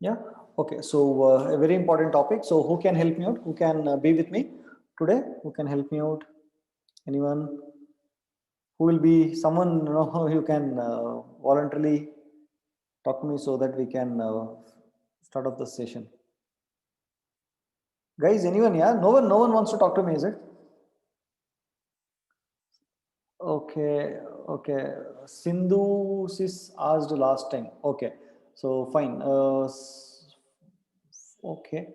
Yeah. Okay. So a very important topic. So who can help me out? Who can be with me today? Who can help me out? Anyone? Who will be someone who can voluntarily talk to me so that we can start off the session. Guys, anyone? Yeah. No one wants to talk to me. Is it? Okay. Okay. Sindhu sis asked last time. Okay. So fine. Okay.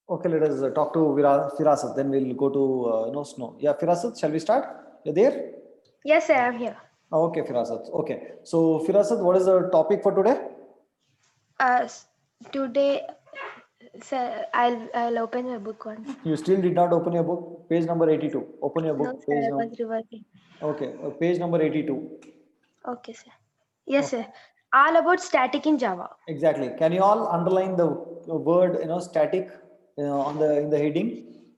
Okay, let us talk to Firasat. Then we'll go to Snow. Yeah, Firasat, shall we start? You're there? Yes, sir, I'm here. Okay, Firasat. Okay. So, Firasat, what is the topic for today? Today, sir, I'll open my book once. You still did not open your book. Page number 82. Open your No, book. sir, Page I number. was reworking. Okay, page number 82. Okay, sir. Yes, Okay. sir. All about static in Java. Exactly. Can you all underline the word static on the in the heading?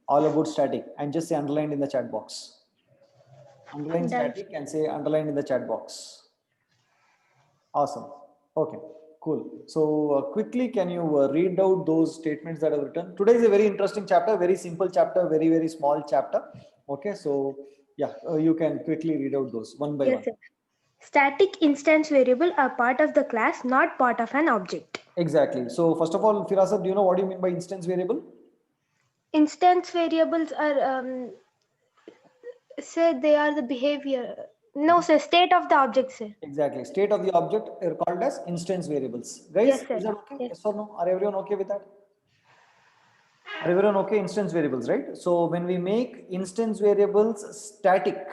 All about static, and just say underlined in the chat box. Underline Done. static and say underlined in the chat box. Awesome. Okay, cool. So quickly, can you read out those statements that are written? Today is a very interesting chapter, very simple chapter, very small chapter. Okay, so yeah, you can quickly read out those one by one. Yes, sir. Static instance variable are part of the class, not part of an object. Exactly. So first of all, Firasat, do you know what do you mean by instance variable? Instance variables are, sir, they are the behavior. No, sir, state of the object, sir. Exactly. State of the object are called as instance variables. Guys, Yes, sir. is that okay? Yes. Yes or no? Are everyone okay with that? Are everyone okay? Instance variables, right? So when we make instance variables static,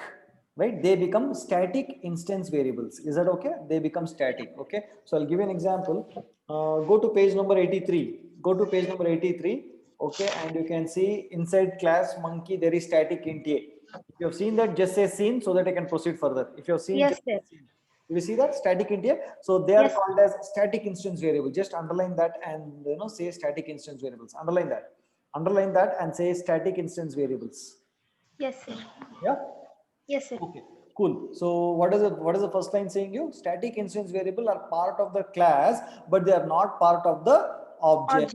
right, they become static instance variables. Is that okay? They become static. Okay. So I'll give you an example. Go to page number 83. Go to page number 83. Okay. And you can see inside class monkey, there is static int a. If you have seen that, just say seen so that I can proceed further. If you have seen, Yes, just sir. say seen. You see that static int a? So they are Yes. called as static instance variable. Just underline that and say static instance variables. Underline that and say static instance variables. Yes, sir. Yeah. Yes, sir. Okay. Cool. So what is the first line saying? You static instance variable are part of the class, but they are not part of the object. Object.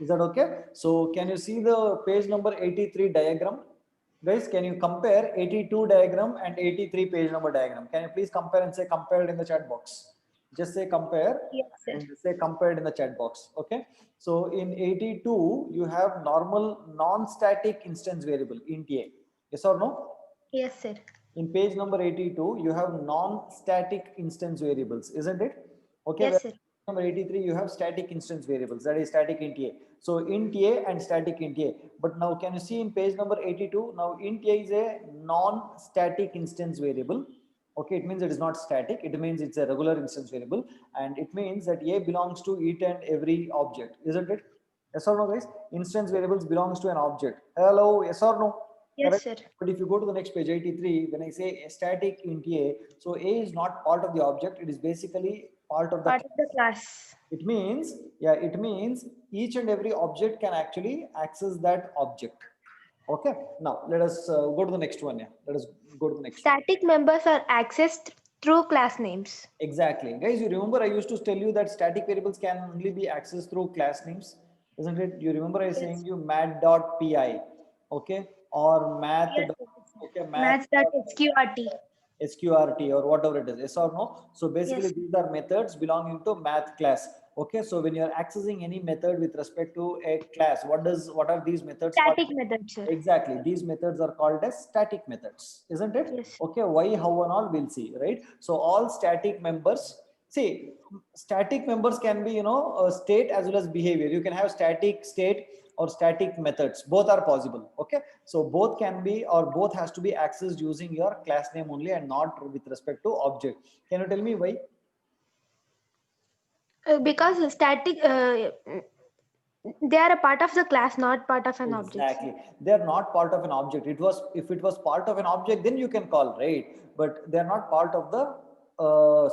Is that okay? So can you see the page number 83 diagram? Guys, can you compare 82 diagram and 83 page number diagram? Can you please compare and say compared in the chat box? Just say compare Yes, sir. and say compared in the chat box. Okay. So in 82, you have normal non-static instance variable int a. Yes or no? Yes, sir. In page number 82, you have non-static instance variables, isn't it? Okay, Yes, where sir. number 83, you have static instance variables, that is static int a. So int a and static int a. But now can you see in page number 82, now int a is a non-static instance variable. Okay, it means it is not static, it means it's a regular instance variable, and it means that a belongs to each and every object, isn't it? Yes or no, guys? Instance variables belongs to an object. Hello, yes or no? Yes, Correct. sir. But if you go to the next page, 83, when I say a static int a, so a is not part of the object, it is basically part of the Part of the class. class. It means, yeah, it means each and every object can actually access that object. Okay, now let us go to the next one. Yeah, let us go to the next one. Static members are accessed through class names. Exactly. Guys, you remember I used to tell you that static variables can only be accessed through class names, isn't it? You remember I Yes. saying you math.py, okay, or math. Yes. Okay, math. Maths.sqrt. SQRT or whatever it is, yes or no? So basically Yes. these are methods belonging to math class. Okay, so when you're accessing any method with respect to a class, what are these methods called? Static method, sir. Exactly, these methods are called as static methods, isn't it? Yes. Okay, why, how, and all we'll see, right? So all static members, see, static members can be state as well as behavior. You can have static state or static methods, both are possible. Okay, so both can be, or both has to be accessed using your class name only and not with respect to object. Can you tell me why? Because static, they are a part of the class, not part of an object, sir. Exactly, they're not part of an object. It was, if it was part of an object, then you can call, right? But they're not part of the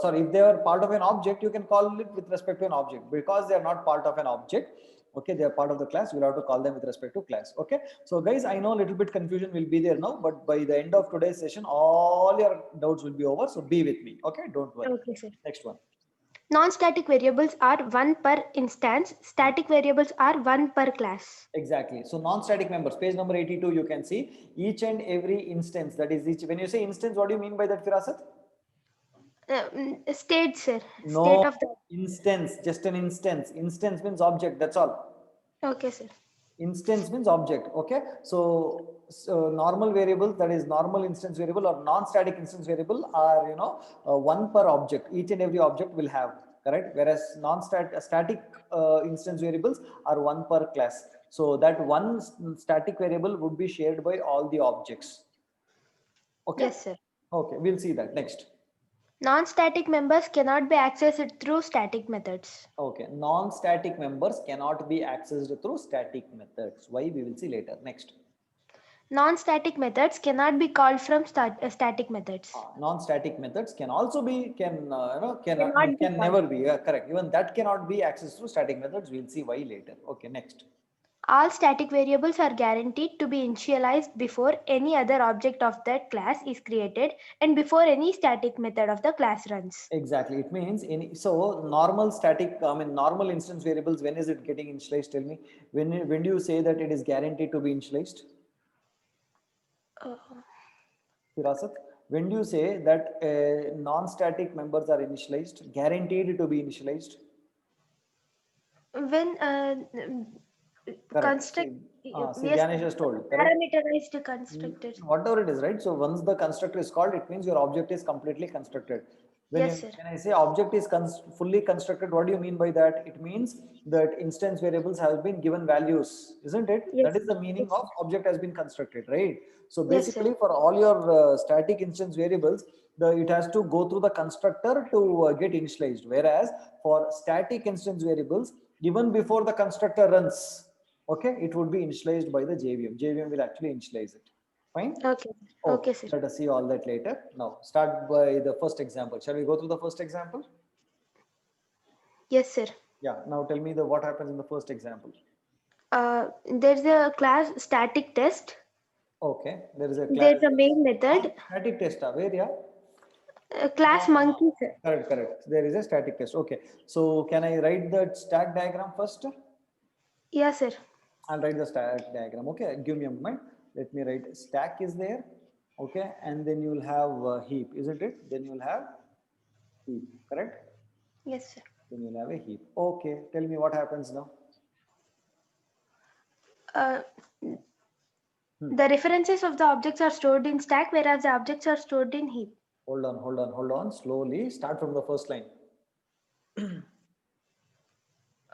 sorry, if they are part of an object, you can call it with respect to an object. Because they are not part of an object, okay, they are part of the class, we'll have to call them with respect to class. Okay, so guys, I know a little bit confusion will be there now, but by the end of today's session all your doubts will be over, so be with me. Okay, don't worry. Okay, sir. Next one. Non-static variables are one per instance. Static variables are one per class. Exactly. So non-static members, page number 82, you can see each and every instance, that is each, when you say instance, what do you mean by that, Firasat? State, sir. No, State of the. instance, just an instance. Instance means object, that's all. Okay, sir. Instance means object, okay? So normal variables, that is normal instance variable or non-static instance variable are, one per object. Each and every object will have, correct? Whereas static instance variables are one per class. So that one static variable would be shared by all the objects. Okay? Yes, sir. Okay, we'll see that next. Non-static members cannot be accessed through static methods. Okay, non-static members cannot be accessed through static methods. Why? We will see later. Next. Non-static methods cannot be called from static methods. Non-static methods can also be Cannot be can called. never be correct. Even that cannot be accessed through static methods. We'll see why later. Okay, next. All static variables are guaranteed to be initialized before any other object of that class is created and before any static method of the class runs. Exactly. It means normal static. I mean normal instance variables. When is it getting initialized? Tell me. When do you say that it is guaranteed to be initialized? Firasat, when do you say that non-static members are initialized, guaranteed to be initialized? When Correct. construct, See, yes, Ganesh has told, correct? parameterized constructors. Whatever it is, right? So once the constructor is called, it means your object is completely constructed. Yes, sir. When I say object is fully constructed, what do you mean by that? It means that instance variables have been given values, isn't it? Yes. That is the meaning of object has been constructed, right? So Yes, sir. basically, for all your static instance variables, it has to go through the constructor to get initialized. Whereas for static instance variables, even before the constructor runs, okay, it would be initialized by the JVM. JVM will actually initialize it. Fine. Okay. Okay, sir. Let us see all that later. Now, start by the first example. Shall we go through the first example? Yes, sir. Yeah. Now, tell me what happens in the first example. There's a class static test. Okay. There is a class. There's a main method. Static test. Where? Yeah. Class monkey, sir. Correct. Correct. There is a static test. Okay. So, can I write the stack diagram first? Yes, sir. I'll write the stack diagram. Okay. Give me a moment. Let me write stack is there. Okay. And then you will have heap, isn't it? Then you will have heap. Correct. Yes, sir. Then you'll have a heap. Okay, tell me what happens now. The references of the objects are stored in stack, whereas the objects are stored in heap. Hold on. Slowly start from the first line.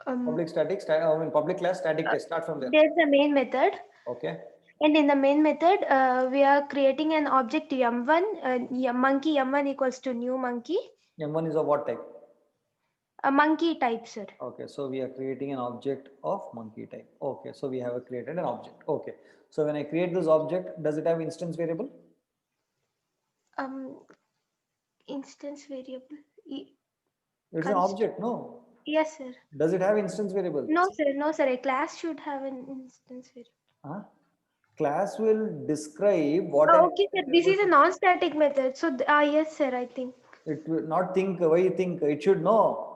Public class static test. Start from there. There's the main method. Okay. And in the main method, we are creating an object m1, monkey m1 equals to new monkey. M1 is of what type? A monkey type, sir. Okay, so we are creating an object of monkey type. Okay, so we have created an object. Okay, so when I create this object, does it have instance variable? Instance variable. It's an object, no? Yes, sir. Does it have instance variable? No, sir. No, sir. A class should have an instance variable. Huh? Class will describe what. Okay, sir. This is a non-static method. So, yes, sir. I think. It will not think. Why you think? It should know.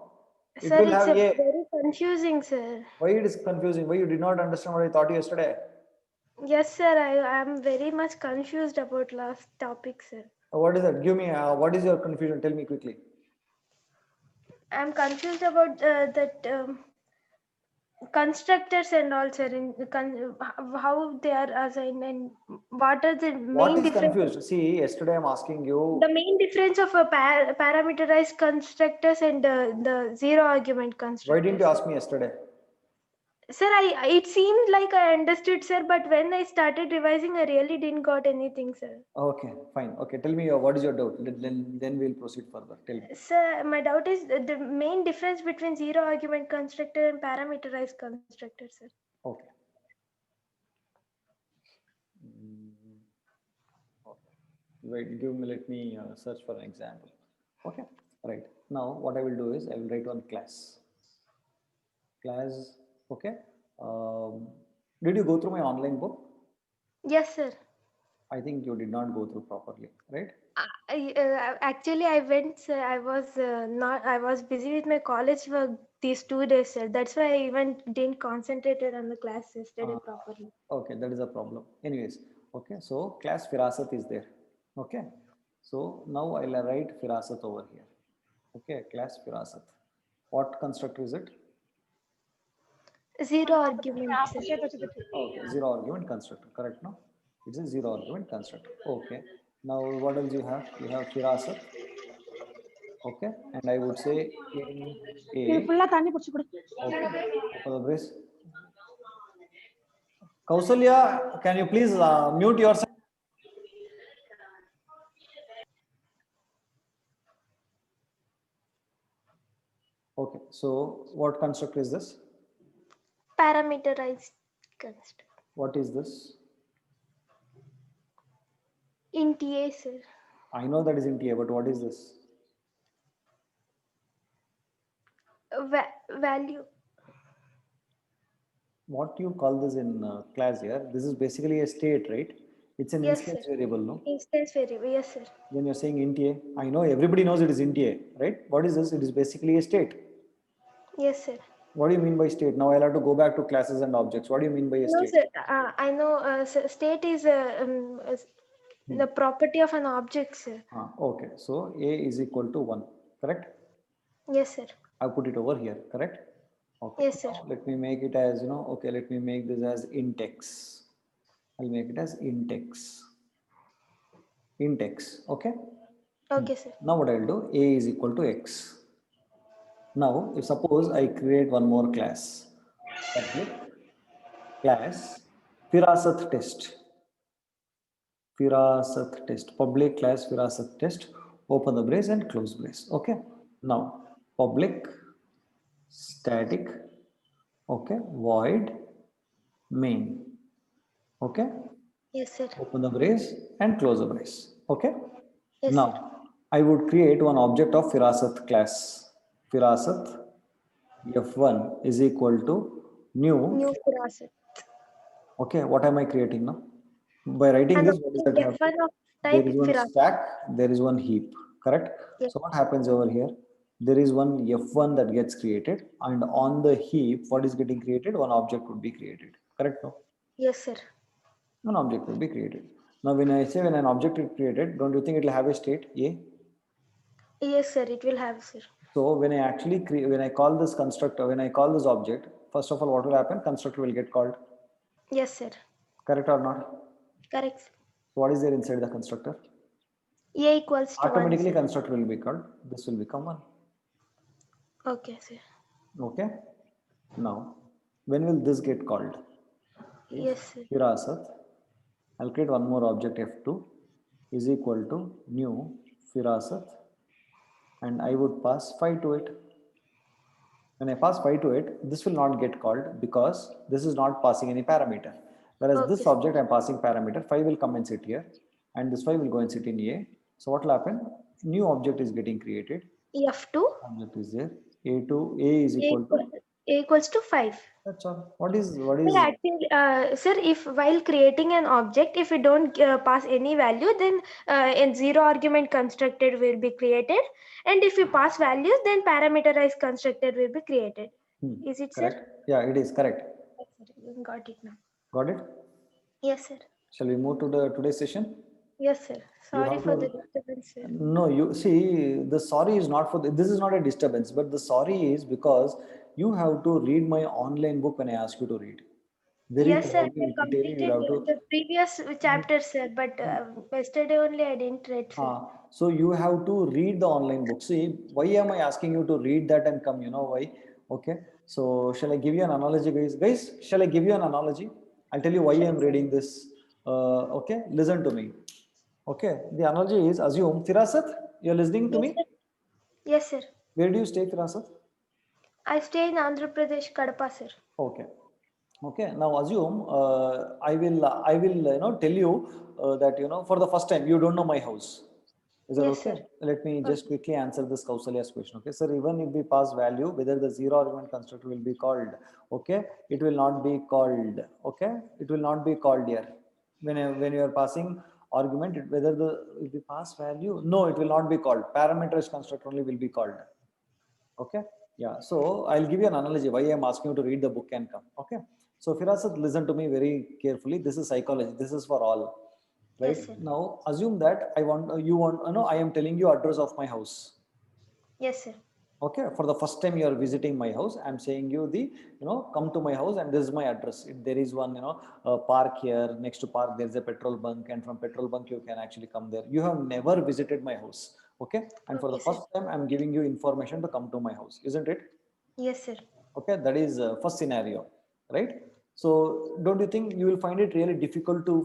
It Sir, will it's have a. very confusing, sir. Why it is confusing? Why you did not understand what I taught you yesterday? Yes, sir. I am very much confused about last topic, sir. What is that? Give me. What is your confusion? Tell me quickly. I'm confused about that constructors and all, sir. How they are assigned and what are the main What is difference? confused? See, yesterday I'm asking you. The main difference of a parameterized constructors and the zero argument constructors. Why didn't you ask me yesterday? Sir, it seemed like I understood, sir, but when I started revising, I really didn't got anything, sir. Okay, fine. Okay, tell me what is your doubt. Then we'll proceed further. Tell me. Sir, my doubt is the main difference between zero argument constructor and parameterized constructor, sir. Okay. Wait, let me search for an example. Okay, right. Now what I will do is I will write one class. Class, okay. Did you go through my online book? Yes, sir. I think you did not go through properly, right? Actually, I went. Sir, I was not. I was busy with my college work these 2 days, sir. That's why I even didn't concentrate on the class yesterday properly. Okay, that is a problem. Anyways, okay, so class Firasat is there. Okay, so now I'll write Firasat over here. Okay, class Firasat. What constructor is it? Zero argument, sir. Okay, zero argument constructor, correct? No, it's a zero argument constructor. Okay, now what else you have? You have Firasat. Okay, and I would say in A. Okay, open the brace. Kausalya, can you please mute yourself? Okay, so what constructor is this? Parameterized construct. What is this? Int A, sir. I know that is in TA, but what is this? Value. What you call this in class here? This is basically a state, right? It's an Yes, instance sir. variable, no? Instance variable. Yes, sir. When you're saying int A, I know everybody knows it is int A, right? What is this? It is basically a state. Yes, sir. What do you mean by state? Now I'll have to go back to classes and objects. What do you mean by a No, state? sir. I know. State is the property of an object, sir. Okay, so A is equal to 1, correct? Yes, sir. I'll put it over here, correct? Okay. Yes, sir. Now let me make it as, okay, let me make this as int x. I'll make it as int x. Int x, okay? Okay, sir. Now what I'll do, A is equal to x. Now, if suppose I create one more class, public class Firasat test. Firasat test, public class Firasat test, open the brace and close brace. Okay. Now, public static, okay, void main. Okay. Yes, sir. Open the brace and close the brace. Okay. Yes, Now, sir. I would create one object of Firasat class. Firasat F1 is equal to new. Firasat. Okay, what am I creating now? By writing And this, what is that F1 happening? of There type is one Firasat. stack, there is one heap, correct? Yes. So what happens over here? There is one F1 that gets created, and on the heap, what is getting created? One object would be created, correct? No? Yes, sir. One object will be created. Now, when I say when an object is created, don't you think it will have a state A? Yes, sir. It will have, sir. So when I actually create, when I call this constructor, when I call this object, first of all, what will happen? Constructor will get called, Yes, sir. correct or not? Correct. Sir. What is there inside the constructor? A equals to 1. Automatically Sir. constructor will be called. This will become 1. Okay, sir. Okay. Now, when will this get called? Yes, sir. Firasat. I'll create one more object F2 is equal to new Firasat, and I would pass 5 to it. When I pass 5 to it, this will not get called because this is not passing any parameter. Whereas this Okay. object I'm passing parameter, 5 will come and sit here, and this 5 will go and sit in A. So what will happen? New object is getting created. F2. Object is there. A is equal to. A equals to 5. That's all. What is? Sir, actually, sir, if while creating an object, if we don't pass any value, then a zero argument constructed will be created. And if we pass values, then parameterized constructed will be created. Is it, correct? sir? Yeah, it is correct. Got it now. Got it? Yes, sir. Shall we move to the today's session? Yes, sir. Sorry have for to- the disturbance, sir. No, you see, the sorry is not for this is not a disturbance, but the sorry is because you have to read my online book when I ask you to read. Very Yes, sir. I thoroughly, detailing, completed you have to. the previous chapter, sir, but yesterday only I didn't read, sir. So you have to read the online book. See, why am I asking you to read that and come? You know why? Okay. So shall I give you an analogy, guys? Guys, shall I give you an analogy? I'll tell you why I am reading this. Okay, listen to me. Okay, the analogy is assume Firasat, you're listening to me? Yes, sir. Where do you stay, Firasat? I stay in Andhra Pradesh, Kadapa, sir. Okay. Okay. Now assume I will tell you that for the first time you don't know my house. Is that Yes, okay? sir. Let me just quickly answer this Kausalya's question. Okay, sir. Even if we pass value, whether the zero argument constructor will be called, okay, it will not be called. Okay, it will not be called here. When you are passing argument, whether if we pass value, no, it will not be called. Parameterized constructor only will be called. Okay. Yeah. So I'll give you an analogy why I'm asking you to read the book and come. Okay. So Firasat, listen to me very carefully. This is psychology. This is for all. Right. Yes, sir. Now assume that you want, I am telling you address of my house. Yes, sir. Okay, for the first time you are visiting my house, I'm saying you come to my house and this is my address. There is one, park here. Next to park, there's a petrol bunk, and from petrol bunk you can actually come there. You have never visited my house. Okay, and for the Okay, sir. first time, I'm giving you information to come to my house, isn't it? Yes, sir. Okay, that is first scenario, right? So don't you think you will find it really difficult to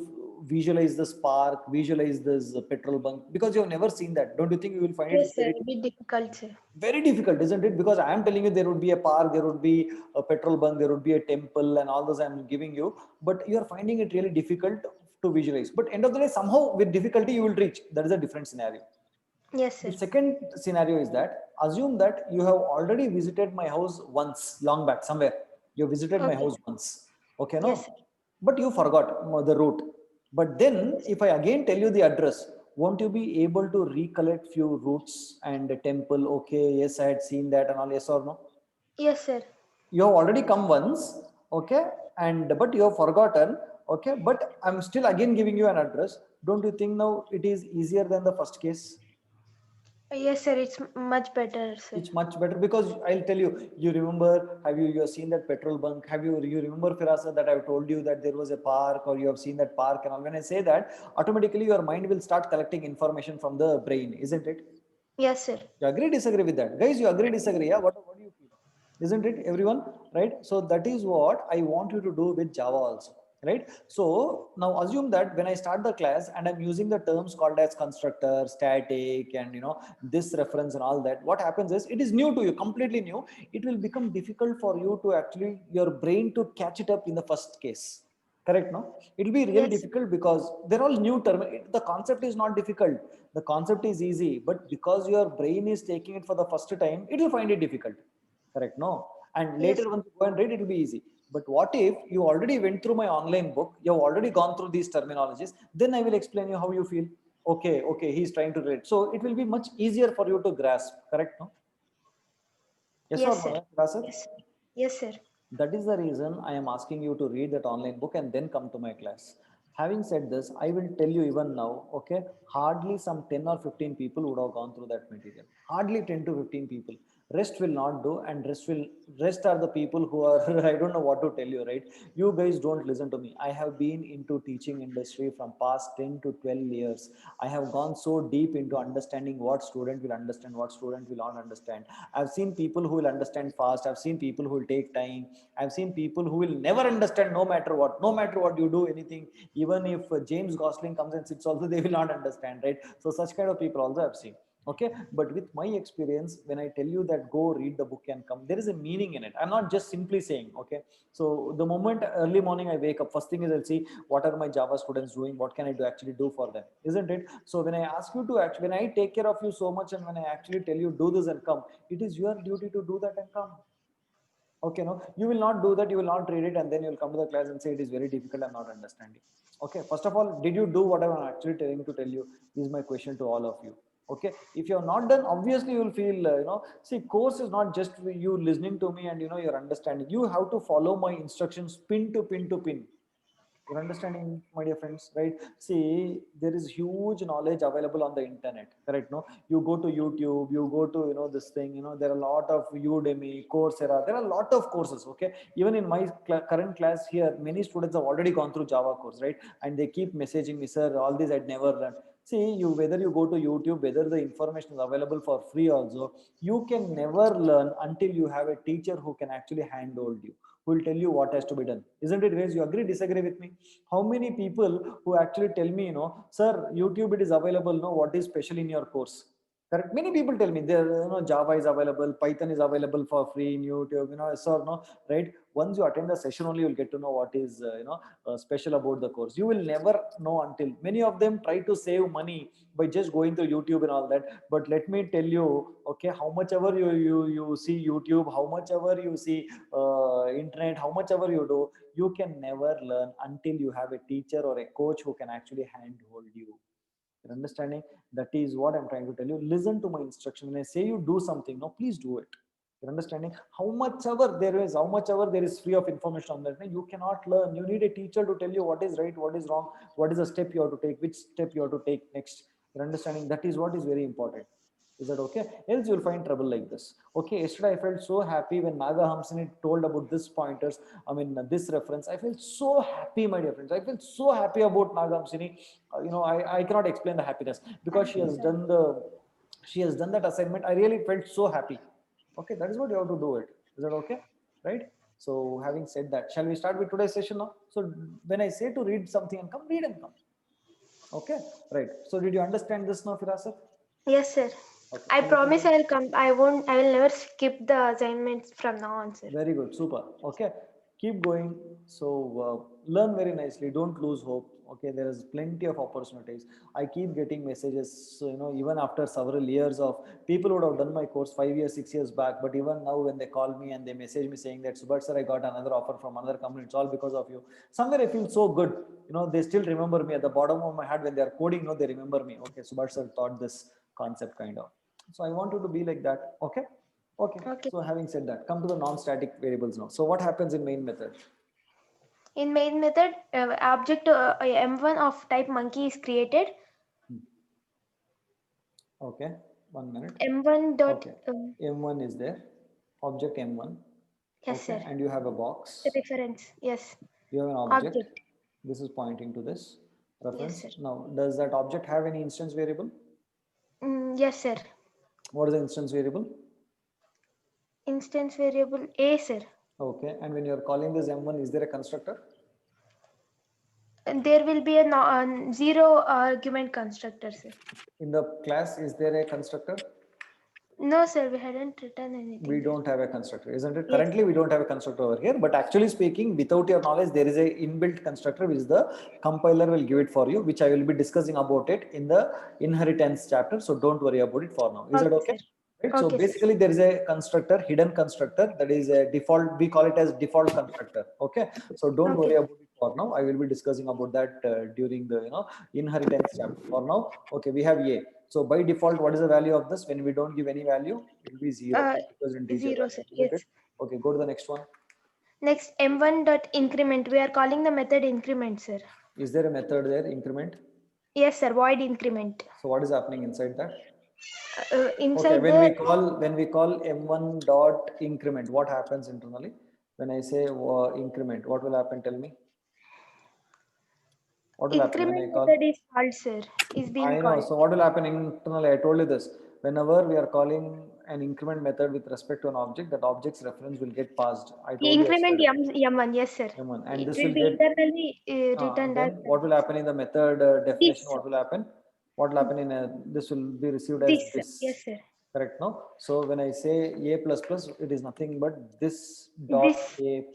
visualize this park, visualize this petrol bunk, because you have never seen that? Don't you think you will find it Yes, sir. very A bit difficult, sir. very difficult, isn't it? Because I am telling you there would be a park, there would be a petrol bunk, there would be a temple, and all those I'm giving you, but you are finding it really difficult to visualize. But end of the day, somehow with difficulty you will reach. That is a different scenario. Yes, The sir. second scenario is that assume that you have already visited my house once, long back somewhere. You visited my Okay. house once. Okay, Yes, no? sir. But you forgot the route. But then Yes. if I again tell you the address, won't you be able to recollect few routes and a temple? Okay, yes, I had seen that and all, yes or no? Yes, sir. You have already come once, okay, and but you have forgotten, okay, but I'm still again giving you an address. Don't you think now it is easier than the first case? Yes, sir. It's much better, sir. It's much better because I'll tell you. You remember? You have seen that petrol bunk? You remember, Firasa, that I've told you that there was a park, or you have seen that park and all? When I say that, automatically your mind will start collecting information from the brain, isn't it? Yes, sir. You agree, disagree with that, guys? You agree, disagree? Yeah. What do you feel? Isn't it, everyone? Right. So that is what I want you to do with Java also. Right. So now assume that when I start the class and I'm using the terms called as constructor, static, and this reference and all that, what happens is it is new to you, completely new. It will become difficult for you to actually your brain to catch it up in the first case. Correct, no? It will be really Yes. difficult because they're all new term. The concept is not difficult. The concept is easy, but because your brain is taking it for the first time, it will find it difficult. Correct, no? And Yes. later once you go and read, it will be easy. But what if you already went through my online book, you have already gone through these terminologies, then I will explain you how you feel. Okay, he's trying to read. So it will be much easier for you to grasp. Correct, no? Yes or Yes, no, sir. yeah, Rasif? Yes. Yes, sir. That is the reason I am asking you to read that online book and then come to my class. Having said this, I will tell you even now, okay, hardly some 10 or 15 people would have gone through that material. Hardly 10 to 15 people. Rest will not do, and rest are the people who are I don't know what to tell you, right? You guys don't listen to me. I have been into teaching industry from past 10 to 12 years. I have gone so deep into understanding what student will understand, what student will not understand. I've seen people who will understand fast. I've seen people who will take time. I've seen people who will never understand no matter what. No matter what you do, anything, even if James Gosling comes and sits also, they will not understand, right? So such kind of people also I've seen. Okay, but with my experience, when I tell you that go read the book and come, there is a meaning in it. I'm not just simply saying, okay. So the moment early morning I wake up, first thing is I'll see what are my Java students doing, what can I do actually do for them, isn't it? So when I ask you to actually, when I take care of you so much, and when I actually tell you do this and come, it is your duty to do that and come. Okay, no, you will not do that. You will not read it, and then you'll come to the class and say it is very difficult. I'm not understanding. Okay, first of all, did you do what I'm actually telling to tell you? Is my question to all of you. Okay, if you have not done, obviously you will feel, see, course is not just you listening to me and you're understanding. You have to follow my instructions pin to pin to pin. You're understanding, my dear friends, right? See, there is huge knowledge available on the internet, correct? No, you go to YouTube, you go to this thing. There are a lot of Udemy, Coursera. There are a lot of courses. Okay, even in my current class here, many students have already gone through Java course, right? And they keep messaging me, sir, all this I'd never learned. See, you whether you go to YouTube, whether the information is available for free also, you can never learn until you have a teacher who can actually handhold you, who will tell you what has to be done. Isn't it, guys? You agree, disagree with me? How many people who actually tell me, sir, YouTube, it is available, no, what is special in your course? Correct. Many people tell me there, Java is available, Python is available for free in YouTube, yes or no, right? Once you attend the session only, you'll get to know what is, special about the course. You will never know until many of them try to save money by just going to YouTube and all that. But let me tell you, okay, how much ever you see YouTube, how much ever you see internet, how much ever you do, you can never learn until you have a teacher or a coach who can actually handhold you. You're understanding? That is what I'm trying to tell you. Listen to my instruction. When I say you do something, no, please do it. You're understanding? How much ever there is free of information on that, you cannot learn. You need a teacher to tell you what is right, what is wrong, what is the step you have to take, which step you have to take next. You're understanding? That is what is very important. Is that okay? Else you'll find trouble like this. Okay, yesterday I felt so happy when Naga Hamsini told about this pointers. I mean, this reference. I felt so happy, my dear friends. I felt so happy about Naga Hamsini. I cannot explain the happiness because she has done that assignment. I really felt so happy. Okay, that is what you have to do it. Is that okay? Right? So having said that, shall we start with today's session now? So when I say to read something and come, read and come. Okay, right. So did you understand this now, Firasat? Yes, sir. Okay. I promise I'll come. I will never skip the assignments from now on, sir. Very good, super. Okay, keep going. So learn very nicely. Don't lose hope. Okay, there is plenty of opportunities. I keep getting messages. So even after several years of people would have done my course 5 years, 6 years back, but even now when they call me and they message me saying that Subhash sir, I got another offer from another company. It's all because of you. Somewhere I feel so good. They still remember me at the bottom of my heart when they are coding. They remember me. Okay, Subhash sir taught this concept kind of. So I want you to be like that. Okay. Okay. So having said that, come to the non-static variables now. So what happens in main method? In main method, object M1 of type monkey is created. Okay, 1 minute. M1 dot. Okay. M1 is there. Object M1. Yes, okay. sir. And you have a box. Reference. Yes. You have an object. This is pointing to this reference. Yes, sir. Now, does that object have any instance variable? Yes, sir. What is the instance variable? Instance variable A, sir. Okay. And when you are calling this M1, is there a constructor? There will be a zero argument constructor, sir. In the class, is there a constructor? No, sir, we hadn't written anything. We don't have a constructor, isn't it? Yes. Currently, we don't have a constructor over here, but actually speaking, without your knowledge, there is a inbuilt constructor which the compiler will give it for you, which I will be discussing about it in the inheritance chapter. So don't worry about it for now. Is that okay? Right? Okay, so basically, there is a constructor, hidden constructor, that is a default. We call it as default constructor. Okay, so don't worry about it for now. I will be discussing about that during the inheritance chapter. For now, okay, we have A. So by default, what is the value of this? When we don't give any value, it will be 0. Zero, sir. Yes. Okay, go to the next one. Next, M1 dot increment. We are calling the method increment, sir. Is there a method there, increment? Yes, sir. Void increment. So what is happening inside that? Inside okay, when we call M1 dot increment, what happens internally? When I say increment, what will happen? Tell me. What will happen when I call? Method is called, sir. Is being I know. called. So what will happen internally? I told you this. Whenever we are calling an increment method with respect to an object, that object's reference will get passed. I told increment M1, yes, sir. M1, and this will be internally written then what will happen in the method definition? What will happen? What will happen in this will be received as this. Yes, sir. Correct, no? So when I say A++, it is nothing but this dot A++.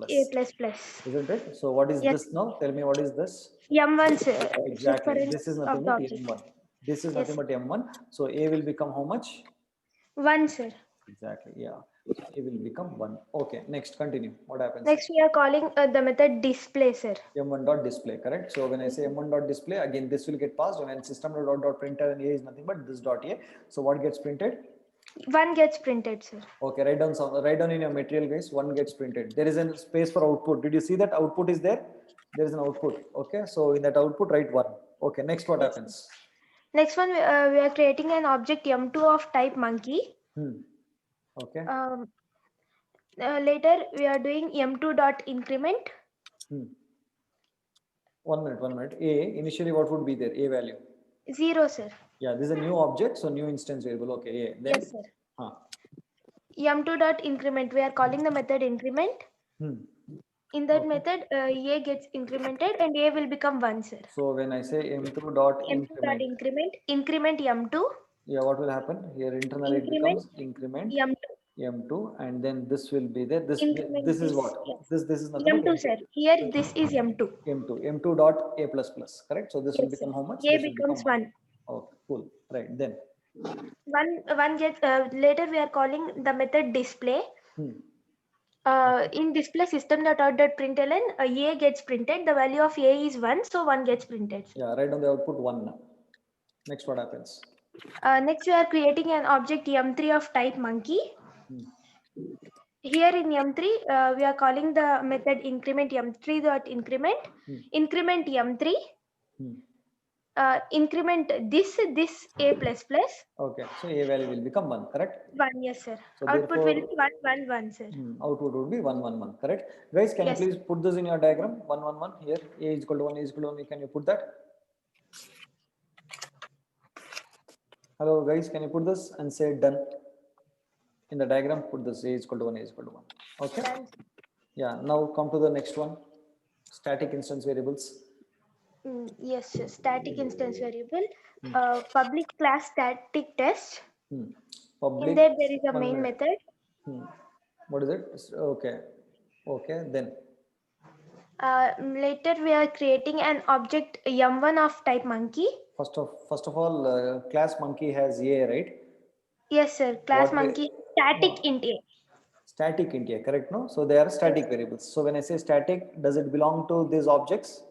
Isn't it? So what is this now? Tell me what is this? M1, sir. Exactly. This is nothing but M1. This is nothing but M1. So A will become how much? 1, sir. Exactly, yeah. So A will become 1. Okay, next, continue. What happens? Next, we are calling the method display, sir. M1 dot display, correct? So when I say M1 dot display, again, this will get passed, and system dot printer and A is nothing but this dot A. So what gets printed? 1 gets printed, sir. Okay, write down in your material, guys. 1 gets printed. There is a space for output. Did you see that output is there? There is an output. Okay, so in that output, write 1. Okay, next, what happens? Next one, we are creating an object M2 of type monkey. Okay. Later, we are doing M2 dot increment. 1 minute. A, initially, what would be there? A value? 0, sir. Yeah, this is a new object, so new instance variable. Okay, A. Then, yes, sir. M2 dot increment. We are calling the method increment. In that method, A gets incremented and A will become 1, sir. So when I say M2 dot increment, increment M2. Yeah, what will happen? Here internally it becomes increment M2, and then this will be there. This is what? Yes. This is nothing. M2, sir. Here this is M2. M2 dot A++, correct? So this will become how much? A becomes 1. Okay, cool. Right, then. One gets, later we are calling the method display. In display system.out.println, A gets printed. The value of A is 1, so 1 gets printed. Yeah, write down the output 1 now. Next, what happens? Next, we are creating an object M3 of type monkey. Hmm. Here in M3, we are calling the method increment M3 dot increment. Increment M3. Hmm. Increment this A plus plus. Okay, so A value will become 1, correct? 1, yes, sir. So Output therefore, will be 1, 1, 1, sir. Output would be 1, 1, 1, correct? Guys, can Yes. you please put this in your diagram? 1, 1, 1 here. A is equal to 1, A is equal to 1. Can you put that? Hello, guys, can you put this and say done? In the diagram, put this A is equal to 1, A is equal to 1. Okay. Done. Yeah, now come to the next one. Static instance variables. Yes, sir. Static instance variable. Public class static test. Public. In there is a 1 main minute. method. What is it? Okay. Okay, then. Later, we are creating an object M1 of type monkey. First of all, class monkey has A, right? Yes, sir. Class What monkey static int A. Static int A, correct? No, so they are static variables. So when I say static, does it belong to these objects?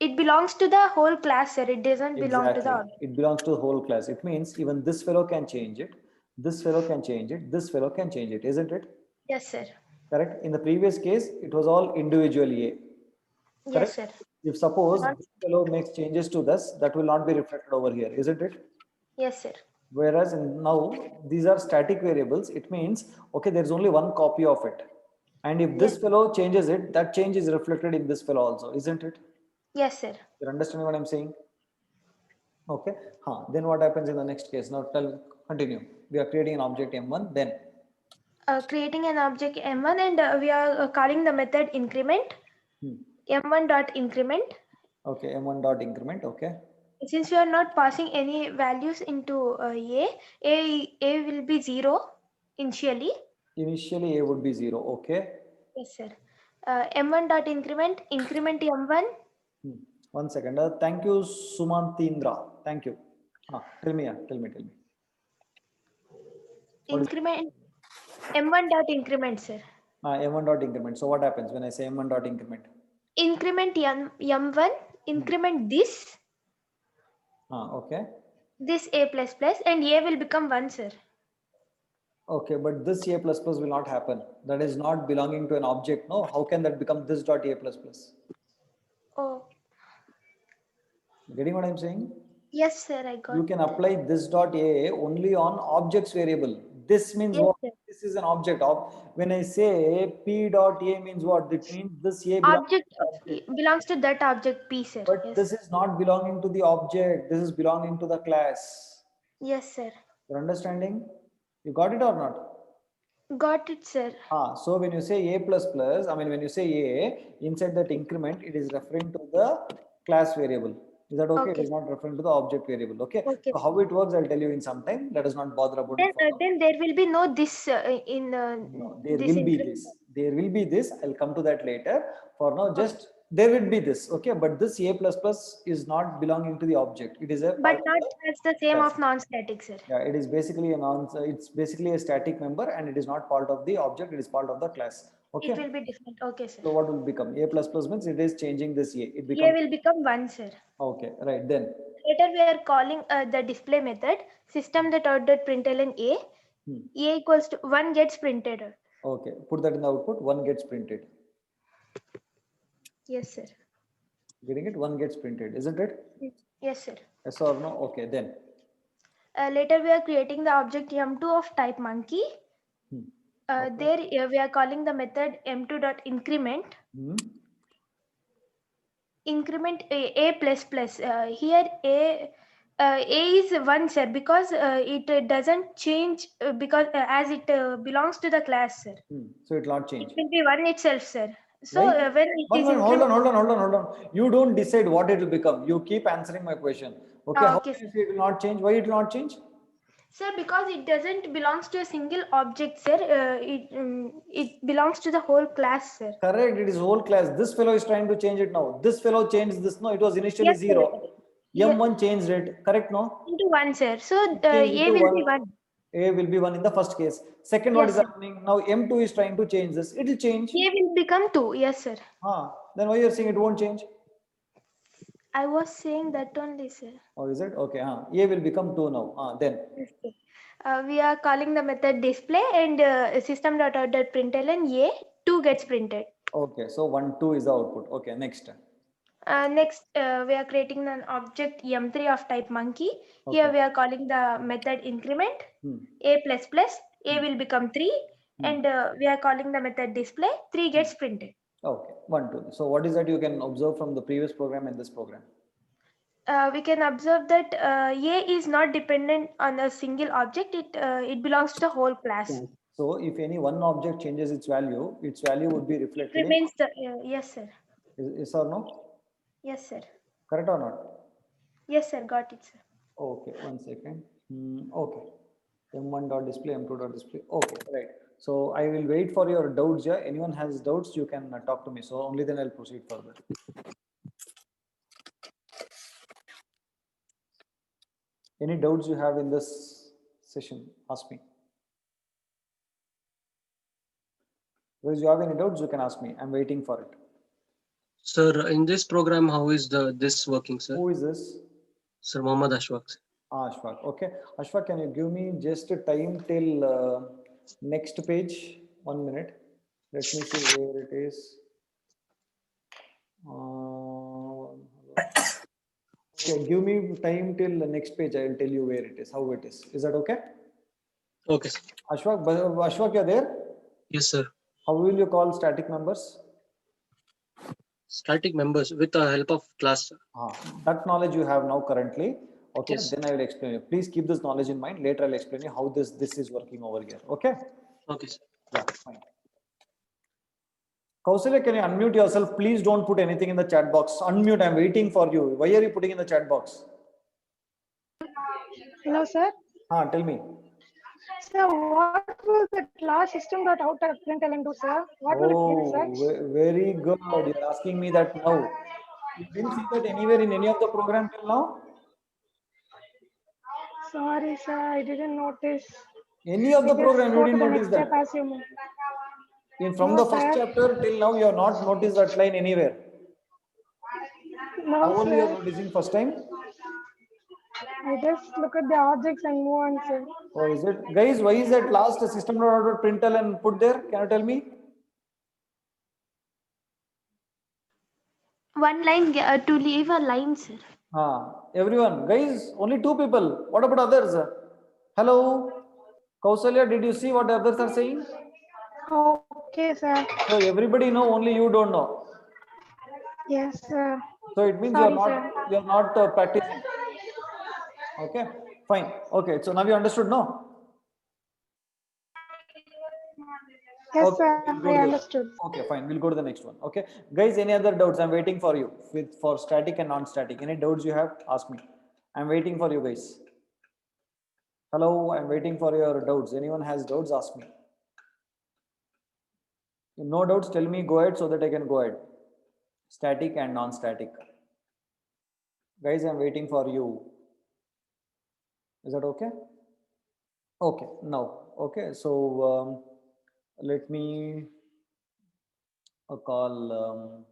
It belongs to the whole class, sir. It doesn't belong to the object. It belongs to the whole class. It means even this fellow can change it. This fellow can change it. This fellow can change it, isn't it? Yes, sir. Correct. In the previous case, it was all individually A. Yes, sir. If suppose this fellow makes changes to this, that will not be reflected over here, isn't it? Yes, sir. Whereas now these are static variables. It means, okay, there's only one copy of it. And if this fellow changes it, that change is reflected in this fellow also, isn't it? Yes, sir. You're understanding what I'm saying? Okay. Then what happens in the next case? Now continue. We are creating an object M1, then. Creating an object M1 and we are calling the method increment. M1 dot increment. Okay, M1 dot increment. Okay. Since we are not passing any values into A will be 0 initially. Initially, A would be 0. Okay. Yes, sir. M1 dot increment M1. 1 second. Thank you, Sumantindra. Thank you. Tell me. Increment M1 dot increment, sir. M1 dot increment. So what happens when I say M1 dot increment? Increment M1, increment this. Okay. This A plus plus and A will become 1, sir. Okay, but this A plus plus will not happen. That is not belonging to an object. No, how can that become this dot A plus plus? Oh. Getting what I'm saying? Yes, sir, I got. You can apply this dot A only on objects variable. This means what? Sir. This is an object of. When I say P dot A means what? It means this A belongs to that object P, sir. But this is not belonging to the object. This is belonging to the class. Yes, sir. You're understanding? You got it or not? Got it, sir. So when you say A plus plus, when you say A, inside that increment, it is referring to the class variable. Is that okay? It is not referring to the object variable. Okay. So how it works, I'll tell you in some time. Let us not bother about it. Then there will be no this in. No, there will be this. There will be this. I'll come to that later. For now, just there will be this. Okay, but this A plus plus is not belonging to the object. It is a. But not as the same of non-static, sir. Yeah, it is basically it's basically a static member, and it is not part of the object. It is part of the class. Okay. It will be different. Okay, sir. So what will become? A plus plus means it is changing this A. It becomes. A will become 1, sir. Okay, right then. Later we are calling the display method system.out.println A. A equals to 1 gets printed. Okay, put that in the output. 1 gets printed. Yes, sir. Getting it? 1 gets printed, isn't it? Yes, sir. Yes or no? Okay, then. Later we are creating the object M2 of type monkey. There we are calling the method M2.increment. Increment A plus plus. Here A is 1, sir, because it doesn't change because as it belongs to the class, sir. So it will not change. It will be 1 itself, sir. So right? when it is hold on. You don't decide what it will become. You keep answering my question. Okay. How can you say it will not change? Why it will not change? Sir, because it doesn't belongs to a single object, sir. It belongs to the whole class, sir. Correct. It is whole class. This fellow is trying to change it now. This fellow changed this. No, it was initially 0. M1 changed it. Correct, no? Into 1, sir. So A will be 1. A will be 1 in the first case. Second, what is happening? Now M2 is trying to change this. It will change. A will become 2. Yes, sir. Then why you are saying it won't change? I was saying that only, sir. Or is it? Okay, A will become 2 now. Then, Yes, sir. We are calling the method display and system.out.println A 2 gets printed. okay, so 1, 2 is the output. Okay, next. Next, we are creating an object M3 of type monkey. Here Okay. we are calling the method increment Hmm. A++. A will become 3 and we are calling the method display. 3 gets printed. Okay, 1, 2. So what is that you can observe from the previous program and this program? We can observe that A is not dependent on a single object. It belongs to the whole class. So if any one object changes its value would be It reflected in, remains the yes, sir. Yes or no? Yes, sir. Correct or not? Yes, sir. Got it, sir. Okay, 1 second. Okay. M1 dot display, M2 dot display. Okay, right. So I will wait for your doubts here. Anyone has doubts, you can talk to me. So only then I'll proceed further. Any doubts you have in this session, ask me. If you have any doubts, you can ask me. I'm waiting for it. Sir, in this program, how is this working, sir? Who is this? Sir, Mohammad Ashfaq. Ashfaq. Okay. Ashfaq, can you give me just a time till next page? 1 minute. Let me see where it is. Okay, give me time till the next page. I will tell you where it is, how it is. Is that okay? Okay, sir. Ashfaq, you're there? Yes, sir. How will you call static members? Static members with the help of class, sir. That knowledge you have now currently. Okay, Yes. then I will explain you. Please keep this knowledge in mind. Later I'll explain you how this is working over here. Okay? Okay, sir. Yeah, fine. Kausalya, can you unmute yourself? Please don't put anything in the chat box. Unmute, I'm waiting for you. Why are you putting in the chat box? Hello, sir. Tell me. Sir, what will the class system.out.println do, sir? What will it be, sir? Very good. You're asking me that now. You didn't see that anywhere in any of the program till now? Sorry, sir, I didn't notice. Any of the We just program you go to didn't the notice next step that? as you move. From No, the first sir. chapter till now, you have not noticed that line anywhere. No, How only you are sir. noticing first time? I just look at the objects and move on, sir. Oh, is it? Guys, why is that last system.out.println and put there? Can you tell me? One line to leave a line, sir. Everyone, guys, only 2 people. What about others? Hello? Kausalya, did you see what the others are saying? Okay, sir. So everybody know, only you don't know. Yes, sir. So it means Sorry, you're not practicing. Okay, fine. Okay, so now you understood, no? Yes, Okay, sir. we'll go I to the- understood. Okay, fine. We'll go to the next one. Okay, guys, any other doubts? I'm waiting for you for static and non-static. Any doubts you have? Ask me. I'm waiting for you guys. Hello, I'm waiting for your doubts. Anyone has doubts? Ask me. No doubts, tell me, go ahead so that I can go ahead. Static and non-static. Guys, I'm waiting for you. Is that okay? Okay, now, okay, so let me call,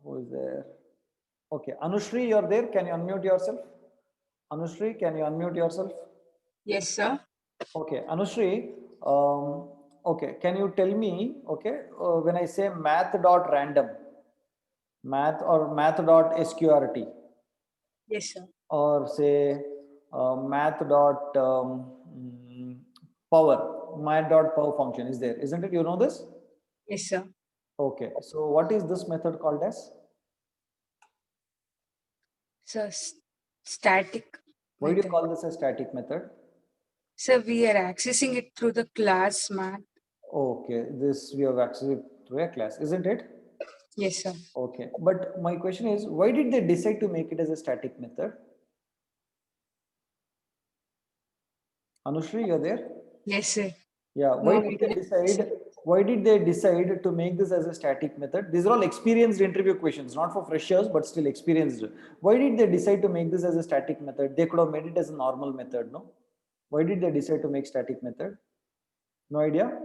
who is there? Okay, Anushri, you're there. Can you unmute yourself? Anushri, can you unmute yourself? Yes, sir. Okay, Anushri, okay, can you tell me, okay, when I say math.random, math or math.sqrt, Yes, sir. or say power, math.power function is there, isn't it? You know this? Yes, sir. Okay, so what is this method called as? So static. Why do you method. call this a static method? So we are accessing it through the class math. Okay, this we have accessed through a class, isn't it? Yes, sir. Okay, but my question is, why did they decide to make it as a static method? Anushri, you're there? Yes, sir. Yeah, why No, did they decide? Why did they decide to make this as a static method? These are all experienced interview questions, not for freshers, but still experienced. Why did they decide to make this as a static method? They could have made it as a normal method, no? Why did they decide to make static method? No idea?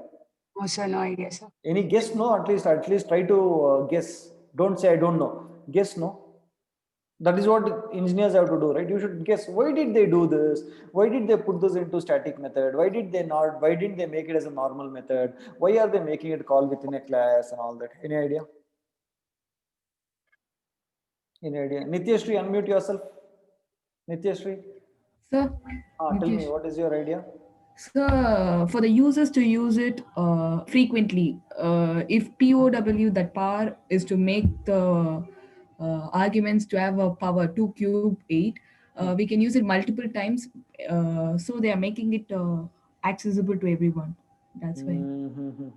No, sir. No idea, sir. Any guess? No, at least try to guess. Don't say I don't know. Guess no. That is what engineers have to do, right? You should guess, why did they do this? Why did they put this into static method? Why did they not? Why didn't they make it as a normal method? Why are they making it call within a class and all that? Any idea? Any idea? Nityashri, unmute yourself. Nityashri, Sir, tell me, Nitish. what is your idea? So for the users to use it frequently, if POW, that power is to make the arguments to have a power 2 cube 8, we can use it multiple times. So they are making it accessible to everyone. That's why.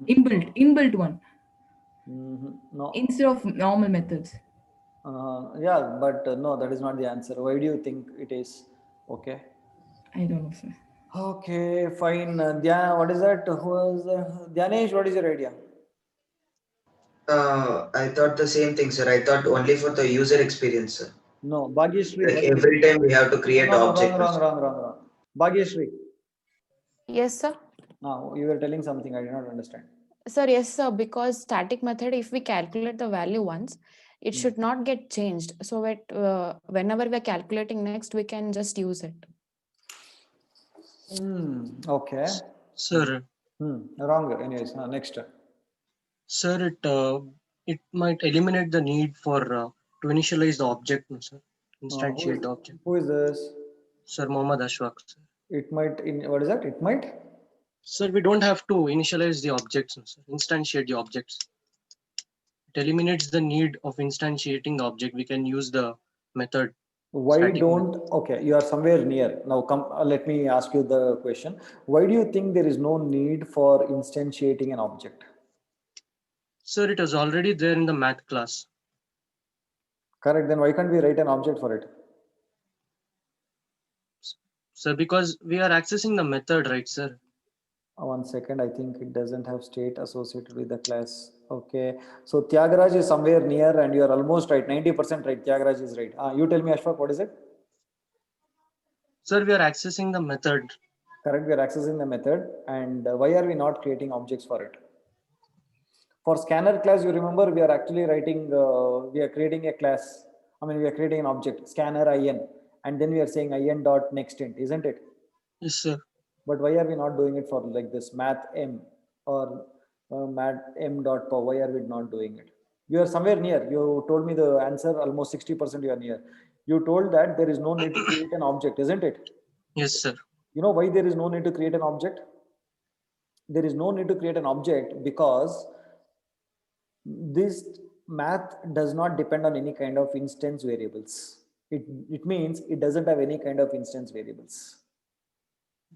Inbuilt one No. instead of normal methods. Yeah, but no, that is not the answer. Why do you think it is? Okay. I don't know, sir. Okay, fine. What is that? Who was Dhyanesh? What is your idea? I thought the same thing, sir. I thought only for the user experience, sir. No, Bhagyashri. Like every time we have to create No, object. wrong. Bhagyashri. Yes, sir. Now you were telling something I did not understand. Sir, yes, sir. Because static method, if we calculate the value once, it should not get changed. So that whenever we're calculating next, we can just use it. Okay. Sir, Wrong. Anyways, next. sir, it might eliminate the need for to initialize the object, no, sir. Instantiate the object. Who is this? Sir, Mohammad Ashfaq, sir. It might. What is that? It might. Sir, we don't have to initialize the objects, no, sir. Instantiate the objects. It eliminates the need of instantiating the object. We can use the method. Why Static don't? Okay, you are somewhere near. Now come. Let me ask you the question. Why do you think there is no need for instantiating an object? Sir, it is already there in the math class. Correct. Then why can't we write an object for it? Sir, because we are accessing the method, right, sir? 1 second. I think it doesn't have state associated with the class. Okay. So Tyagaraj is somewhere near, and you are almost right. 90% right. Tyagaraj is right. You tell me, Ashfaq, what is it? Sir, we are accessing the method. Correct. We are accessing the method, and why are we not creating objects for it? For scanner class, you remember we are actually writing. We are creating a class. I mean, we are creating an object, scanner in, and then we are saying in dot next int, isn't it? Yes, sir. But why are we not doing it for like this math m or math m dot power? Why are we not doing it? You are somewhere near. You told me the answer, almost 60% you are near. You told that there is no need to create an object, isn't it? Yes, sir. You know why there is no need to create an object? There is no need to create an object because this math does not depend on any kind of instance variables. It means it doesn't have any kind of instance variables.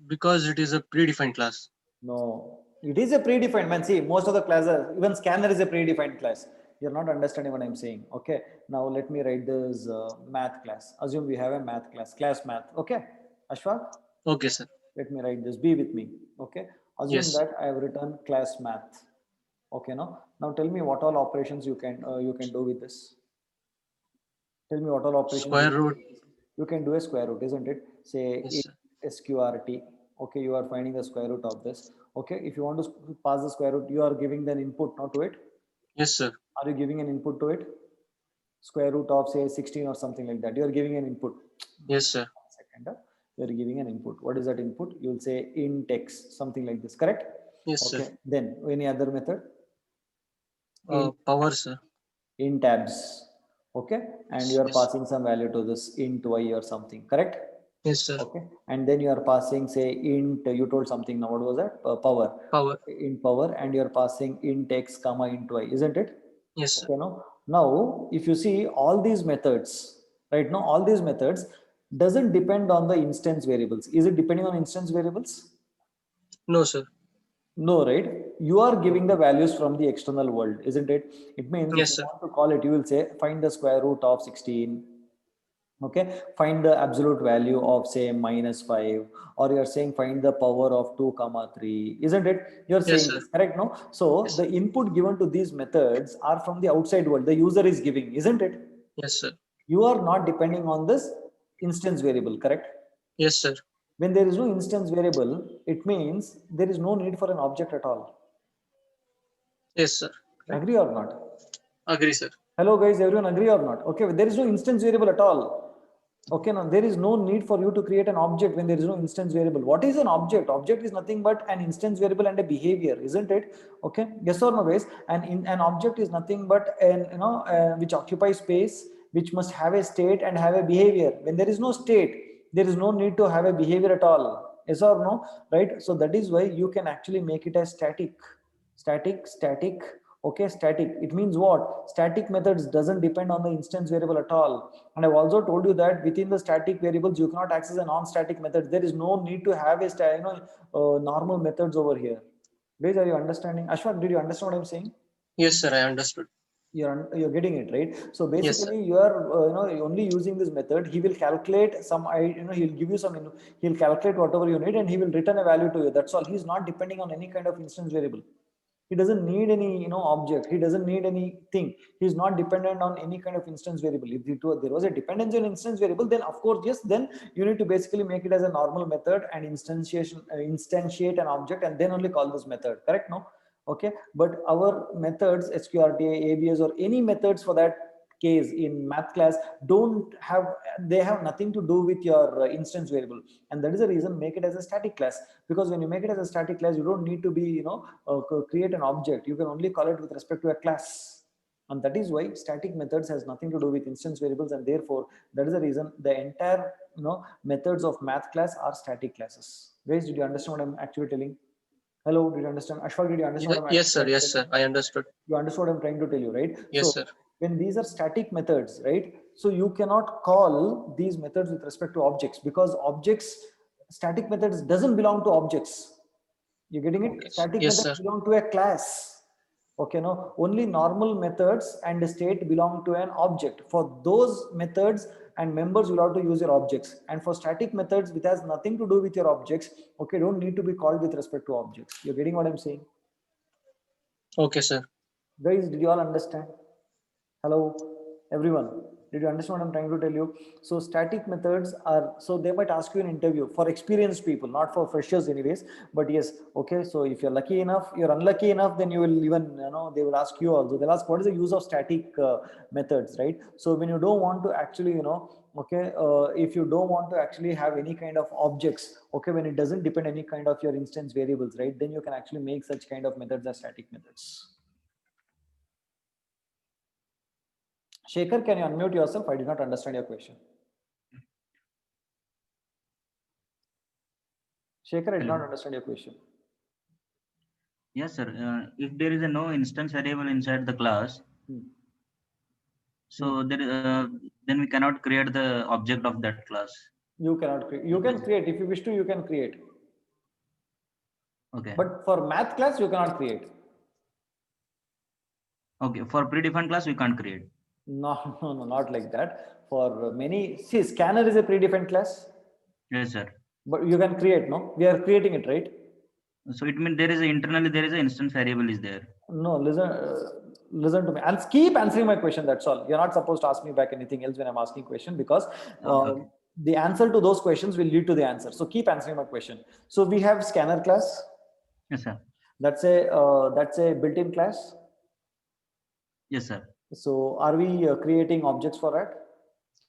Because it is a predefined class. No, it is a predefined. Man, see, most of the classes, even scanner is a predefined class. You're not understanding what I'm saying. Okay, now let me write this math class. Assume we have a math class math. Okay, Ashfaq? Okay, sir. Let me write this. Be with me. Okay, assume Yes. that I have written class math. Okay, now tell me what all operations you can do with this. Tell me what all operations. Square root. You can do a square root, isn't it? Say Yes, sir. SQRT. Okay, you are finding the square root of this. Okay, if you want to pass the square root, you are giving an input not to it. Yes, sir. Are you giving an input to it? Square root of say 16 or something like that. You are giving an input. Yes, sir. Second, you are giving an input. What is that input? You will say int x, something like this. Correct? Yes, Okay. sir. Then any other method? Power, sir. Int tabs. Okay, and you are Yes. passing some value to this int y or something. Correct? Yes, sir. Okay, and then you are passing say int. You told something. Now what was that? Power. Power. Int power, and you are passing int x comma int y, isn't it? Yes, sir. Okay, no. Now, if you see all these methods, right now, all these methods doesn't depend on the instance variables. Is it depending on instance variables? No, sir. No, right? You are giving the values from the external world, isn't it? It means Yes, if sir. you want to call it, you will say find the square root of 16. Okay, find the absolute value of say -5, or you're saying find the power of 2 comma 3, isn't it? You're saying sir. this, correct? No, so Yes. the input given to these methods are from the outside world. The user is giving, isn't it? Yes, sir. You are not depending on this instance variable, correct? Yes, sir. When there is no instance variable, it means there is no need for an object at all. Yes, sir. Agree or not? Agree, sir. Hello guys, everyone agree or not? Okay, there is no instance variable at all. Okay, now there is no need for you to create an object when there is no instance variable. What is an object? Object is nothing but an instance variable and a behavior, isn't it? Okay, yes or no, guys? And in an object is nothing but an which occupies space, which must have a state and have a behavior. When there is no state, there is no need to have a behavior at all. Yes or no? Right? So that is why you can actually make it as static. Okay, static, it means what? Static methods doesn't depend on the instance variable at all. And I've also told you that within the static variables you cannot access a non-static method. There is no need to have a normal methods over here. Guys, are you understanding? Ashwak, did you understand what I'm saying? Yes, sir, I understood. You're getting it, right? So Yes, sir. basically you are only using this method. He will calculate some he'll give you some he'll calculate whatever you need and he will return a value to you. That's all. He's not depending on any kind of instance variable. He doesn't need any object. He doesn't need anything. He's not dependent on any kind of instance variable. If there was a dependency on instance variable, then of course yes, then you need to basically make it as a normal method and instantiate an object and then only call this method. Correct? No? Okay, but our methods, SQRT, ABS, or any methods for that case in math class they have nothing to do with your instance variable, and that is the reason make it as a static class. Because when you make it as a static class, you don't need to be create an object. You can only call it with respect to a class, and that is why static methods has nothing to do with instance variables, and therefore that is the reason the entire methods of math class are static classes. Guys, did you understand what I'm actually telling? Hello, did you understand? Ashwak, did you understand what I'm Yes, sir. actually Yes, telling? sir. I understood. You understood what I'm trying to tell you, right? Yes, So sir. when these are static methods, right? So you cannot call these methods with respect to objects, because static methods doesn't belong to objects. You're getting it? Okay. Static Yes, methods sir. belong to a class. Okay, no, only normal methods and state belong to an object. For those methods and members, you'll have to use your objects. And for static methods, which has nothing to do with your objects, okay, don't need to be called with respect to objects. You're getting what I'm saying? Okay, sir. Guys, did you all understand? Hello, everyone. Did you understand what I'm trying to tell you? So static methods are, so they might ask you an interview for experienced people, not for freshers anyways, but yes, okay. So if you're lucky enough, you're unlucky enough, then you will even, they will ask you also, they'll ask what is the use of static methods, right? So when you don't want to actually, okay, if you don't want to actually have any kind of objects, okay, when it doesn't depend any kind of your instance variables, right? Then you can actually make such kind of methods as static methods. Shekhar, can you unmute yourself? I did not understand your question. Shekhar, I did not understand your question. Yes, sir. If there is no instance variable inside the class, so then we cannot create the object of that class. You cannot create. You can create if you wish to. You can create. Okay. But for math class, you cannot create. Okay. For predefined class, we can't create. No, not like that. For many, see, scanner is a predefined class. Yes, sir. But you can create, no? We are creating it, right? So it means internally there is an instance variable is there. No, listen to me and keep answering my question. That's all. You're not supposed to ask me back anything else when I'm asking question, because Okay. the answer to those questions will lead to the answer. So keep answering my question. So we have scanner class. Yes, sir. That's a built-in class. Yes, sir. So are we creating objects for that?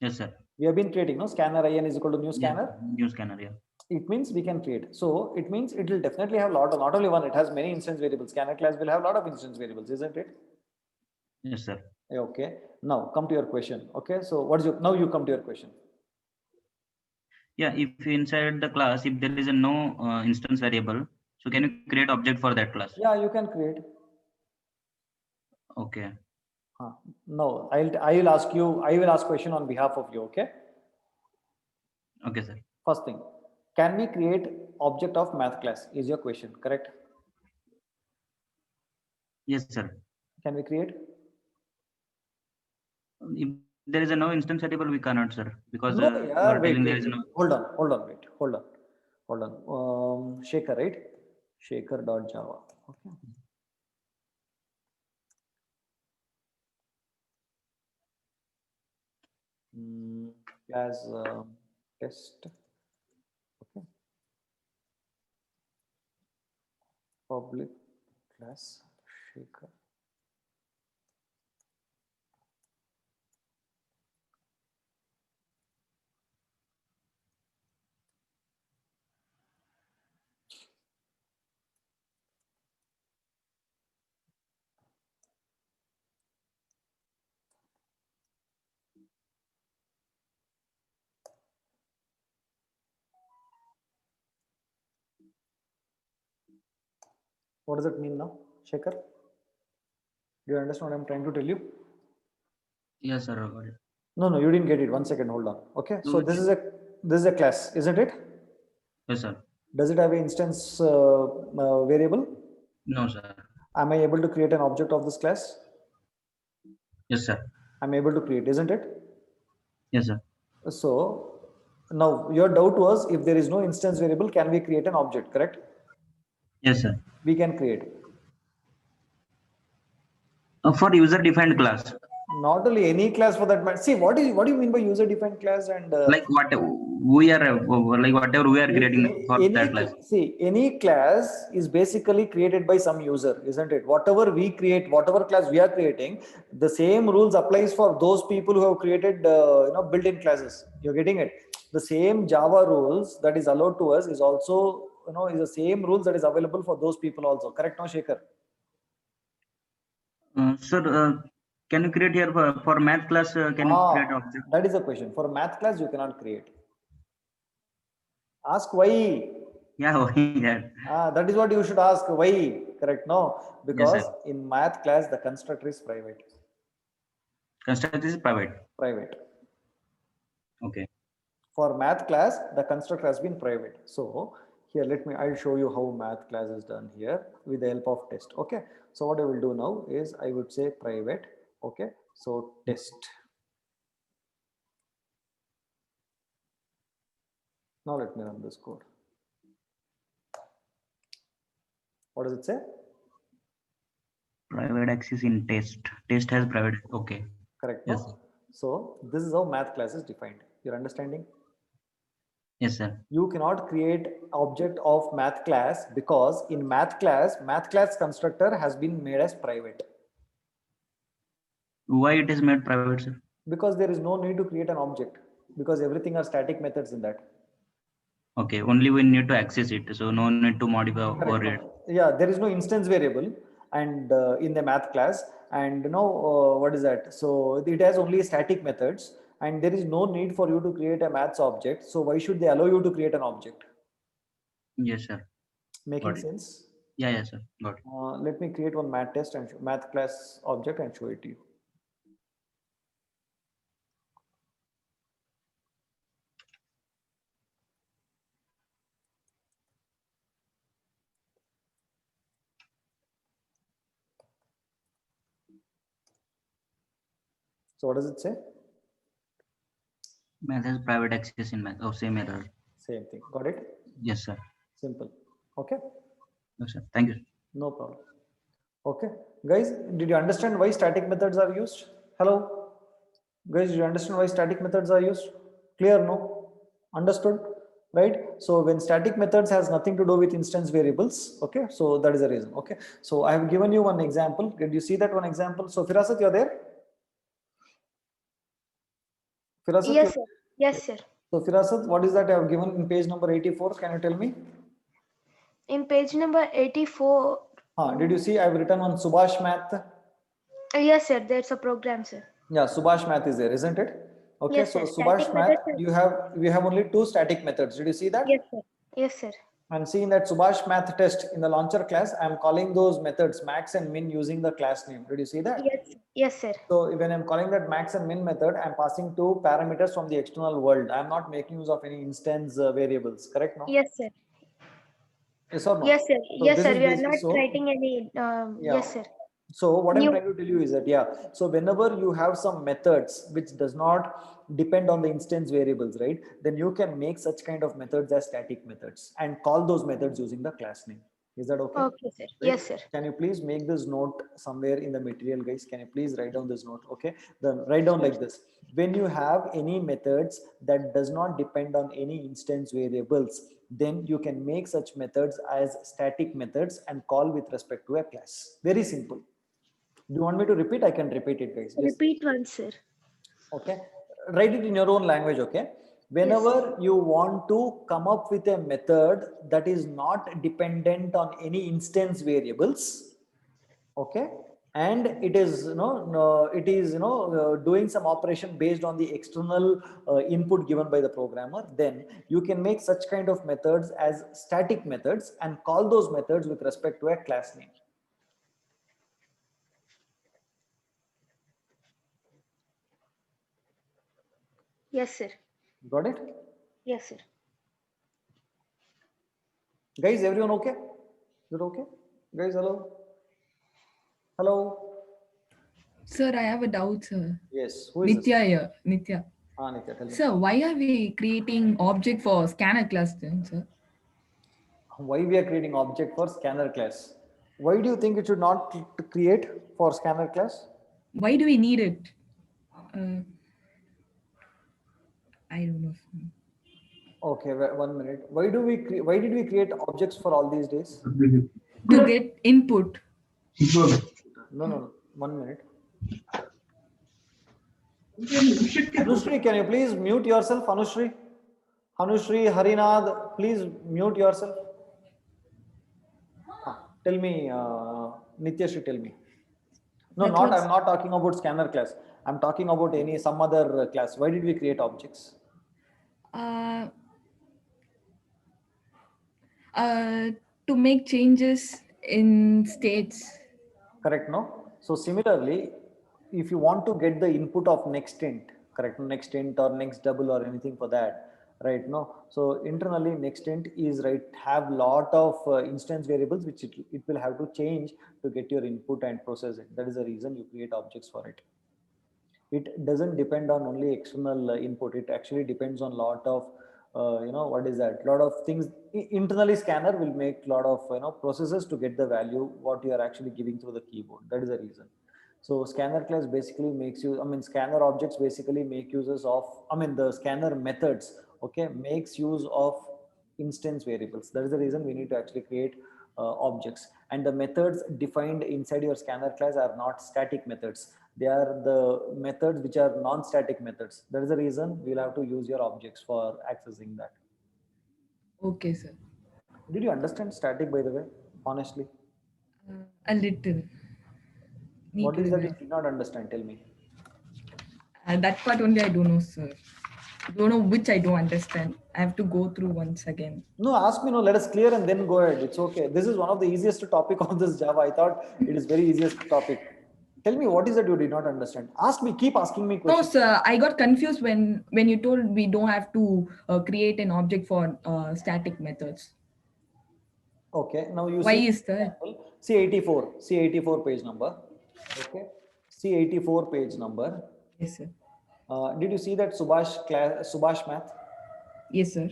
Yes, sir. We have been creating, no? Scanner in is equal to new scanner. Yeah, new scanner, yeah. It means we can create. So it means it will definitely have not only one, it has many instance variables. Scanner class will have a lot of instance variables, isn't it? Yes, sir. Okay. Now come to your question. Okay. So now you come to your question. Yeah, if inside the class, if there is no instance variable, so can you create object for that class? Yeah, you can create. Okay. No, I will ask question on behalf of you. Okay. Okay, sir. First thing, can we create object of math class? Is your question correct? Yes, sir. Can we create? If there is no instance variable, we cannot, sir, because No, you are telling there is wait. no. Hold on. Shekhar, right? Shekhar.java. Okay. As test. Okay. Public class Shekhar. What does it mean now, Shekhar? Do you understand what I'm trying to tell you? Yes, sir. Got it. No, you didn't get it. 1 second, hold on. Okay, so No, this is a class, isn't it? Yes, sir. Does it have an instance variable? No, sir. Am I able to create an object of this class? Yes, sir. I'm able to create, isn't it? Yes, sir. So now your doubt was, if there is no instance variable, can we create an object, correct? Yes, sir. We can create. For user-defined class, Not only any class for that matter. See, what do you mean by user-defined class? And like what we are like whatever we are creating for that class. See, any class is basically created by some user, isn't it? Whatever we create, whatever class we are creating, the same rules applies for those people who have created, built-in classes. You're getting it? The same Java rules that is allowed to us is also, is the same rules that is available for those people also. Correct, no, Shekhar? Sir, can you create here for math class? Can you create object? That is the question. For math class, you cannot create. Ask why. Yeah, yeah. That is what you should ask. Why? Correct? No, because sir. in math class, the constructor is private. Constructor is private. Private. Okay. For math class, the constructor has been private. So here, I'll show you how math class is done here with the help of test. Okay. So what I will do now is I would say private. Okay. So test. Now let me run this code. What does it say? Private access in test. Test has private. Okay. Correct. Yes. No? So this is how math class is defined. You're understanding? Yes, sir. You cannot create object of math class because in math class constructor has been made as private. Why it is made private, sir? Because there is no need to create an object because everything are static methods in that. Okay, only we need to access it, so no need to modify or read. Yeah, there is no instance variable and in the math class, and what is that? So it has only static methods and there is no need for you to create a maths object. So why should they allow you to create an object? Yes, sir. Making sense? Yeah, yes, sir. Got it. Let me create one math test and math class object and show it to you. So what does it say? Math has private access in math. Oh, same error. Same thing. Got it? Yes, sir. Simple. Okay. Yes, sir. Thank you. No problem. Okay. Guys, did you understand why static methods are used? Hello? Guys, did you understand why static methods are used? Clear? No? Understood? Right? So when static methods has nothing to do with instance variables, okay? So that is the reason. Okay. So I have given you one example. Did you see that one example? So Firasat, you're there? Firasat, Yes, sir. Yes, sir. So Firasat, what is that I have given in page number 84? Can you tell me? In page number 84. Did you see I've written on Subhash Math? Yes, sir. That's a program, sir. Yeah, Subhash Math is there, isn't it? Okay, Yes, so sir. Subhash Static Math, methods we have only two static methods. Did you see that? Yes, sir. Yes, sir. And see in that Subhash Math test in the launcher class, I'm calling those methods max and min using the class name. Did you see that? Yes. Yes, sir. So when I'm calling that max and min method, I'm passing two parameters from the external world. I'm not making use of any instance variables. Correct? No? Yes, sir. Yes or no? Yes, sir. So Yes, this sir. is We are basically not so- writing any. Yes, sir. So what New- I'm trying to tell you is that, yeah, so whenever you have some methods which does not depend on the instance variables, right, then you can make such kind of methods as static methods and call those methods using the class name. Is that okay? Okay, sir. Right? Yes, sir. Can you please make this note somewhere in the material, guys? Can you please write down this note? Okay, then write down like this. When you have any methods that does not depend on any instance variables, then you can make such methods as static methods and call with respect to a class. Very simple. Do you want me to repeat? I can repeat it, guys. Just- Repeat once, sir. Okay. Write it in your own language. Okay. Whenever you want to come up with a method that is not dependent on any instance variables, okay, and it is doing some operation based on the external input given by the programmer, then you can make such kind of methods as static methods and call those methods with respect to a class name. Yes, sir. Got it? Yes, sir. Guys, everyone okay? You're okay? Guys, hello? Hello? Sir, I have a doubt, sir. Yes, who is this? Nitya here. Nitya. Nitya, tell me. Sir, why are we creating object for scanner class then, sir? Why we are creating object for scanner class? Why do you think it should not create for scanner class? Why do we need it? I don't know. Okay, 1 minute. Why did we create objects for all these days? To get input. No, 1 minute. Anushri, can you please mute yourself, Anushri? Anushri, Harinath, please mute yourself. Tell me, Nityashri, tell me. No, I'm not talking about scanner class. I'm talking about some other class. Why did we create objects? To make changes in states. Correct, no? So similarly, if you want to get the input of next int, correct, next int or next double or anything for that, right? No, so internally next int is right, have lot of instance variables which it will have to change to get your input and process it. That is the reason you create objects for it. It doesn't depend on only external input. It actually depends on lot of what is that? Lot of things internally. Scanner will make lot of processes to get the value what you are actually giving through the keyboard. That is the reason. So scanner class basically makes you, scanner objects basically make uses of, the scanner methods, okay, makes use of instance variables. That is the reason we need to actually create objects. And the methods defined inside your scanner class are not static methods. They are the methods which are non-static methods. That is the reason we'll have to use your objects for accessing that. Okay, sir. Did you understand static, by the way, honestly? A little. What is that you did not understand? Tell me. That part only I don't know, sir. I don't know which I don't understand. I have to go through once again. No, ask me. No, let us clear and then go ahead. It's okay. This is one of the easiest topic of this Java. I thought it is very easiest topic. Tell me, what is that you did not understand? Ask me. Keep asking me questions. No, sir. I got confused when you told we don't have to create an object for static methods. Okay. Now you Why see. Is that? C84. C84 page number. Okay. C84 page number. Yes, sir. Did you see that Subhash math? Yes, sir.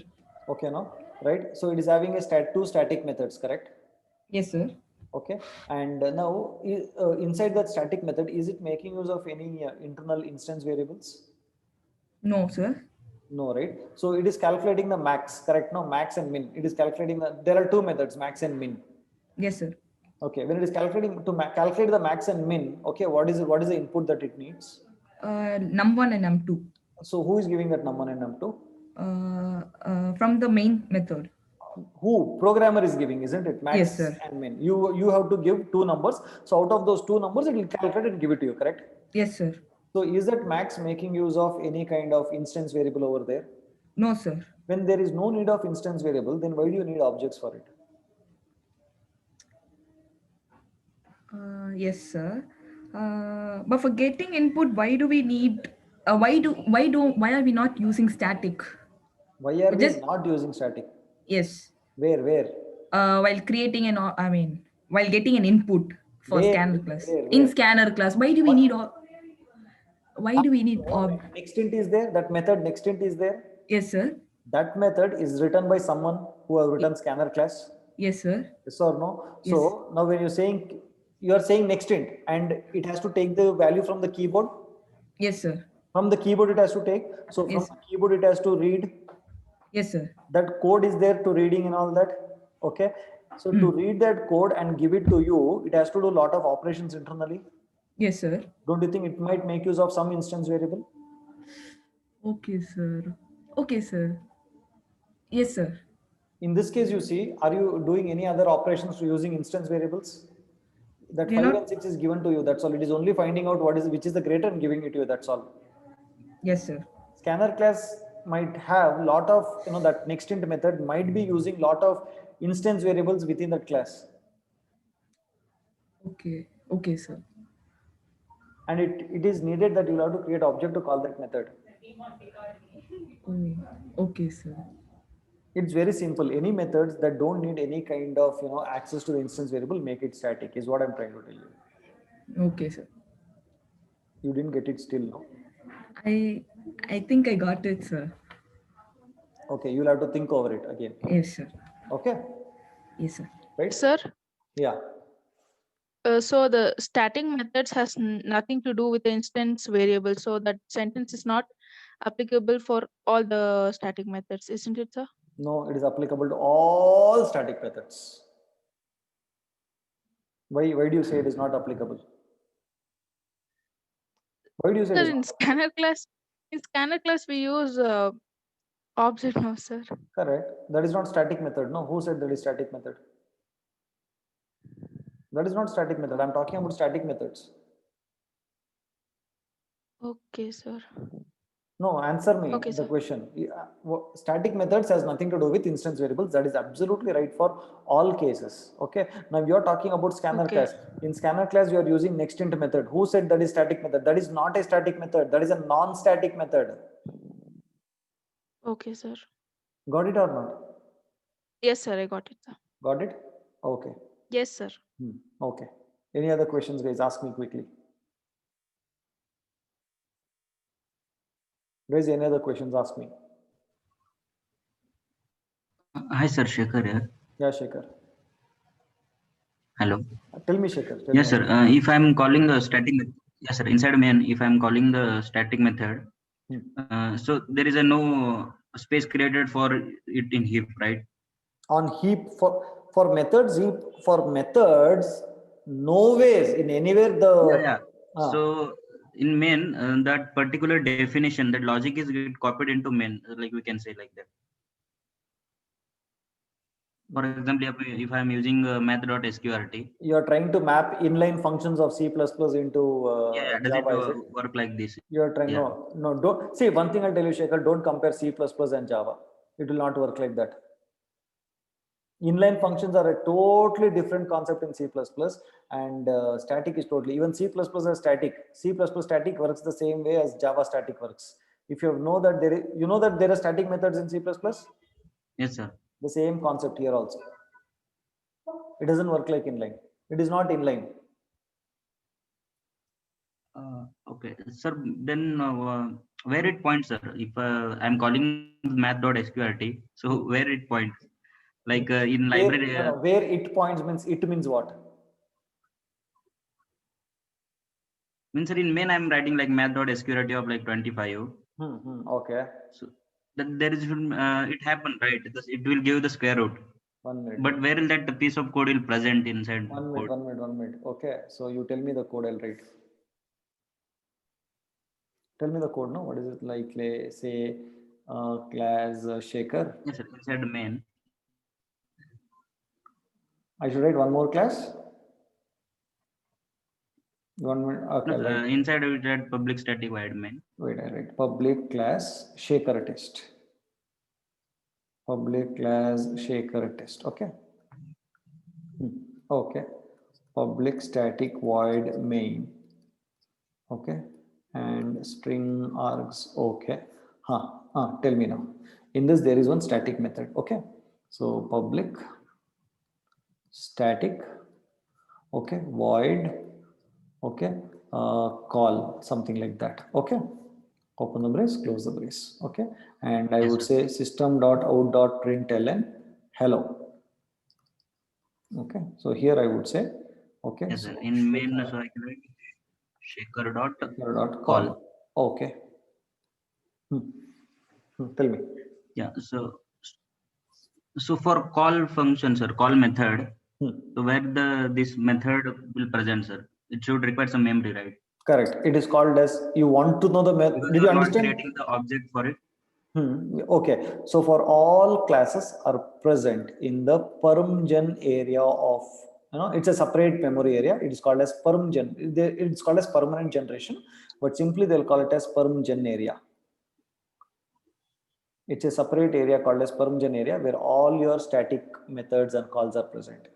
Okay, no, right? So it is having a two static methods, correct? Yes, sir. Okay, and now inside that static method, is it making use of any internal instance variables? No, sir. No, right? So it is calculating the max, correct? No, max and min. It is calculating there are two methods, max and min. Yes, sir. Okay, when it is calculating to calculate the max and min, okay, what is the input that it needs? num1 and num2. So who is giving that num1 and num2? From the main method. Who? Programmer is giving, isn't it? Max, yes, sir. And min. You have to give two numbers. So out of those two numbers, it will calculate and give it to you, correct? Yes, sir. So is that max making use of any kind of instance variable over there? No, sir. When there is no need of instance variable, then why do you need objects for it? Yes, sir. But for getting input, why do we need? Why are we not using static? Why are we not using static? Yes. Where? While creating while getting an input for scanner class. In scanner class, why do we need? Why do we need? NextInt is there. That method nextInt is there. Yes, sir. That method is written by someone who have written scanner class. Yes, sir. Yes or no? Yes. So now when you are saying nextInt and it has to take the value from the keyboard. Yes, sir. From the keyboard it has to take. So from the keyboard it has to read. Yes, sir. That code is there to reading and all that. Okay. So to read that code and give it to you, it has to do a lot of operations internally. Yes, sir. Don't you think it might make use of some instance variable? Okay, sir. Okay, sir. Yes, sir. In this case, you see, are you doing any other operations using instance variables? that They're 5 not- and 6 is given to you. That's all. It is only finding out which is the greater and giving it to you. That's all. Yes, sir. Scanner class might have lot of, that next int method might be using lot of instance variables within that class. Okay. Okay, sir. And it is needed that you'll have to create object to call that method. Oh, okay, sir. It's very simple. Any methods that don't need any kind of, access to the instance variable, make it static is what I'm trying to tell you. Okay, sir. You didn't get it still, no? I think I got it, sir. Okay, you'll have to think over it again. Yes, sir. Okay, Yes, sir. right? Sir, Yeah. so the static methods has nothing to do with the instance variable. So that sentence is not applicable for all the static methods, isn't it, sir? No, it is applicable to all static methods. Why do you say it is not applicable? Why do you say Sir, it is in not scanner class we use object now, sir. correct? That is not static method. No, who said that is static method? That is not static method. I'm talking about static methods. Okay, sir. No, answer me Okay, the sir. question. Static methods has nothing to do with instance variables. That is absolutely right for all cases. Okay. Now you are talking about scanner Okay. class. In scanner class, you are using next int method. Who said that is static method? That is not a static method. That is a non-static method. Okay, sir. Got it or not? Yes, sir, I got it, sir. Got it? Okay. Yes, sir. Okay. Any other questions, guys? Ask me quickly. Guys, any other questions? Ask me. Hi, sir. Shekhar here. Yeah, Shekhar. Hello. Tell me, Shekhar. Tell Yes, me. sir. If I'm calling the static, yes, sir. Inside main, if I'm calling the static method, so there is a no space created for it in heap, right? On heap for methods, nowhere in anywhere the Yeah. So in main, that particular definition, that logic is get copied into main, like we can say like that. For example, if I'm using math.sqrt, you are trying to map inline functions of C++ into does Java, is it it? work like this? You are trying, Yeah. no, don't see one thing I'll tell you, Shekhar, don't compare C++ and Java. It will not work like that. Inline functions are a totally different concept in C++, and static is totally, even C++ is static. C++ static works the same way as Java static works. If you know that there are static methods in C++, Yes, sir. the same concept here also. It doesn't work like inline. It is not inline. Okay, sir. Then where it points, sir? If I'm calling math.sqrt, so where it points? Like in library. Where it points means what? Means, sir, in main I'm writing like math.sqrt of like 25. Okay. So that there is it happen, right? It will give the square root. 1 minute. But where will that piece of code will present inside? One minute. Okay. So you tell me the code, I'll write. Tell me the code, no? What is it like? Say class Shekhar. Yes, sir. Inside main. I should write one more class. 1 minute. Okay. No, inside we write public static void main. Wait, I write public class Shekhar test. Public class Shekhar test. Okay. Okay. Public static void main. Okay. And string args. Okay. Tell me now. In this, there is one static method. Okay. So public static. Okay. Void. Okay. Call, something like that. Okay. Open the brace, close the brace. Okay. And I would say system.out.println hello. Okay. So here I would say, okay. Yes, so sir. In main, so I can write Shekhar.call. Okay. Tell me. Yeah. So for call function, sir, call method. So where this method will present, sir? It should require some memory, right? Correct. It is called as, you want to know the method. Did you understand? Creating the object for it. Okay. So for all classes are present in the permgen area of it's a separate memory area. It is called as it's called as permanent generation, but simply they'll call it as perm gen area. It's a separate area called as perm gen area where all your static methods and calls are present.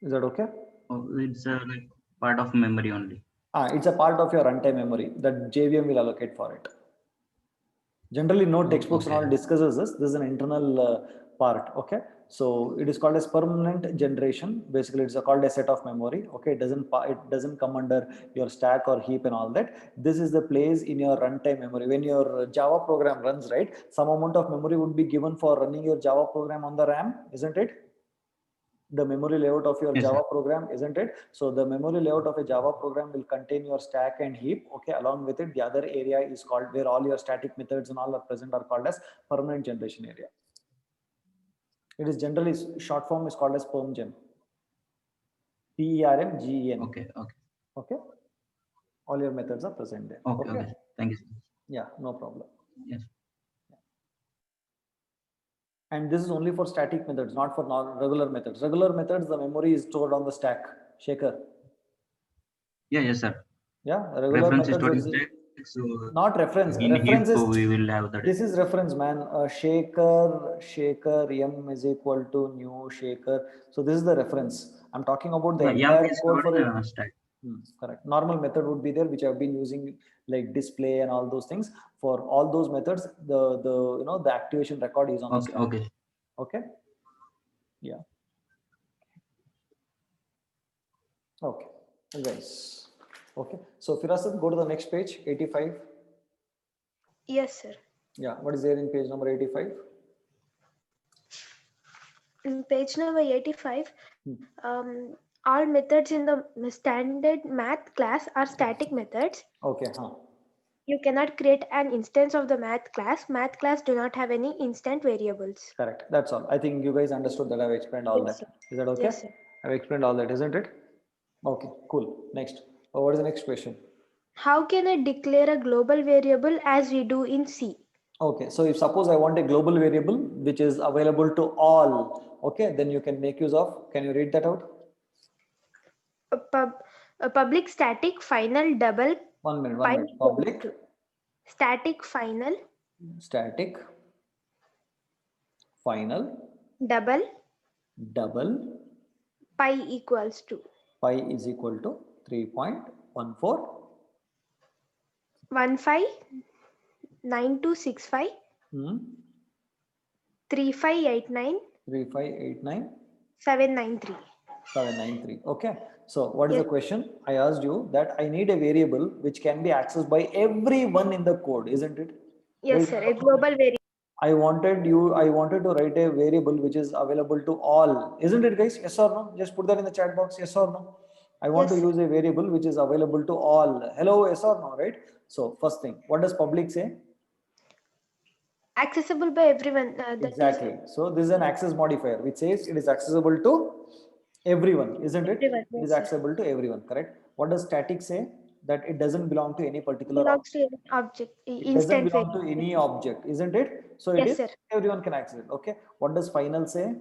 Is that okay? Oh, it's like part of memory only. It's a part of your runtime memory that JVM will allocate for it. Generally, no textbooks and all discusses this. This is an internal part. Okay, so it is called as permanent generation. Basically, it's called a set of memory. Okay, it doesn't come under your stack or heap and all that. This is the place in your runtime memory. When your Java program runs, right, some amount of memory would be given for running your Java program on the RAM, isn't it? The memory layout of your Java program, isn't it? So the memory layout of a Java program will contain your stack and heap. Okay, along with it, the other area is called where all your static methods and all are present are called as permanent generation area. It is generally short form is called as PermGen. PERMGEN. Okay. Okay. All your methods are present there. Okay. Thank you. Yeah, no problem. Yes. And this is only for static methods, not for regular methods. Regular methods, the memory is stored on the stack. Shaker. Yes, sir. Yeah, regular reference methods. Is stack, so not reference. In reference heap, is. We will have that. This is reference, man. Shaker m is equal to new shaker. So this is the reference. I'm talking about the entire code for it. Stack. Correct. Normal method would be there, which I've been using, like display and all those things. For all those methods, the activation record is on the stack. Okay. Yeah. Okay. Guys. Okay. So Firasat, go to the next page, 85. Yes, sir. Yeah. What is there in page number 85? In page number 85, all methods in the standard math class are static methods. Okay. You cannot create an instance of the math class. Math class do not have any instant variables. Correct. That's all. I think you guys understood that. I've explained all that. Is that okay? Yes, sir. I've explained all that, isn't it? Okay, cool. Next. What is the next question? How can I declare a global variable as we do in C? Okay, so if suppose I want a global variable which is available to all, okay, then you can make use of, can you read that out? A public static final double. 1 minute. Public static final double pi equals to. Pi is equal to 3.14 159265 3589 793. Okay, so what is the question? I asked you that I need a variable which can be accessed by everyone in the code, isn't it? Yes, sir. A global variable. I wanted to write a variable which is available to all, isn't it, guys? Yes or no? Just put that in the chat box. Yes or no? I want to use a variable which is available to all. Hello, yes or no, right? So first thing, what does public say? Accessible by everyone. Exactly. So this is an access modifier which says it is accessible to everyone, isn't it? It is accessible to everyone, correct? What does static say? That it doesn't belong to any particular object. It doesn't belong to any object, isn't it? So it is everyone can access it. Okay. What does final say?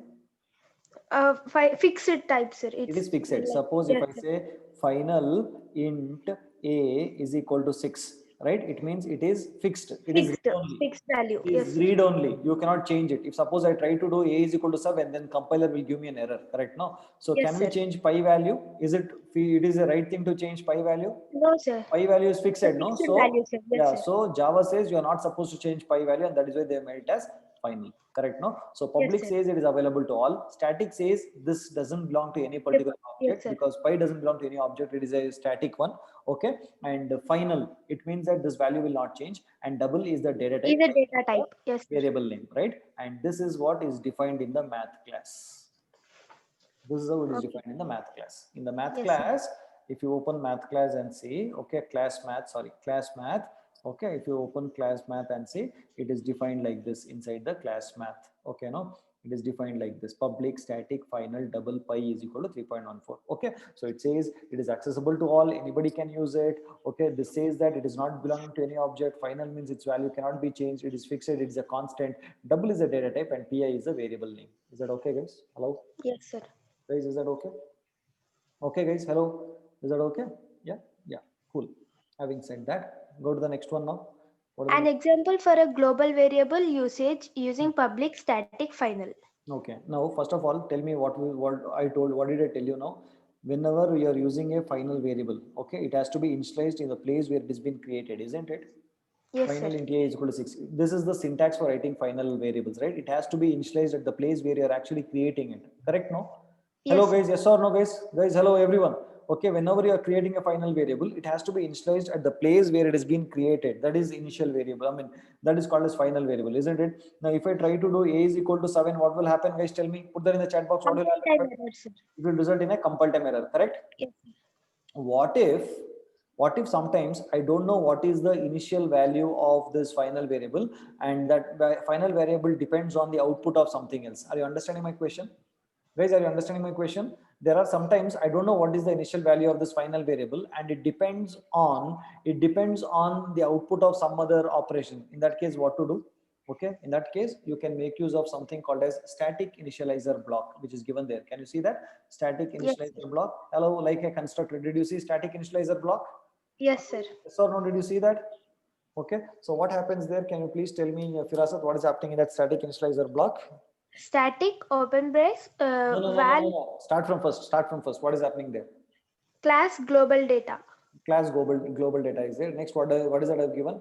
Fixed type, sir. It is fixed. Suppose if I say final int a is equal to 6, right? It means it is fixed. It is read only. Fixed value. It is read only. You cannot change it. If suppose I try to do a is equal to 7, then compiler will give me an error. Correct? No. So can we change pi value? Is it the right thing to change pi value? No, sir. Pi value is fixed. No. So value, sir. So Java says you are not supposed to change pi value, and that is why they made it as final. Correct? No. So public says it is available to all. Static says this doesn't belong to any particular object because pi doesn't belong to any object. It is a static one. Okay. And final, it means that this value will not change. And double is the data type. Is a data type. Yes. Variable name, right? And this is what is defined in the math class. This is how it is defined in the math class. In the math class, if you open math class and see, okay, class math. Okay, if you open class math and see, it is defined like this inside the class math. Okay, no. It is defined like this: public static final double pi is equal to 3.14. Okay, so it says it is accessible to all, anybody can use it. Okay, this says that it is not belonging to any object. Final means its value cannot be changed, it is fixed, it is a constant. Double is a data type and pi is a variable name. Is that okay, guys? Hello Yes, sir. guys, is that okay? Okay guys, hello, is that okay? Yeah, cool. Having said that, go to the next one now. What is An the- example for a global variable usage using public static final. Okay, now first of all, tell me what did I tell you now? Whenever you are using a final variable, okay, it has to be initialized in the place where it has been created, isn't it? Yes, Final sir. int a is equal to 6. This is the syntax for writing final variables, right? It has to be initialized at the place where you are actually creating it. Correct, no? Hello Yes, guys, yes or no guys? Guys, hello everyone. Okay, whenever you are creating a final variable, it has to be initialized at the place where it has been created. That is initial variable. I mean, that is called as final variable, isn't it? Now, if I try to do a is equal to 7, what will happen, guys? Tell me. Put that in the chat box. What will Compile happen? time error, sir. It will result in a compile time error, correct? Yes. What if sometimes I don't know what is the initial value of this final variable, and that final variable depends on the output of something else? Are you understanding my question? Guys, are you understanding my question? There are sometimes I don't know what is the initial value of this final variable, and it depends on the output of some other operation. In that case, what to do? Okay, in that case, you can make use of something called as static initializer block, which is given there. Can you see that? Static Yes, initializer block. Hello, like a constructor. Did you see static initializer block? Yes, sir. Yes or no? Did you see that? Okay. So what happens there? Can you please tell me, Firasat, what is happening in that static initializer block? Static open brace No. Start from first. What is happening there? class global data. Class global data is there. Next, what is that I've given?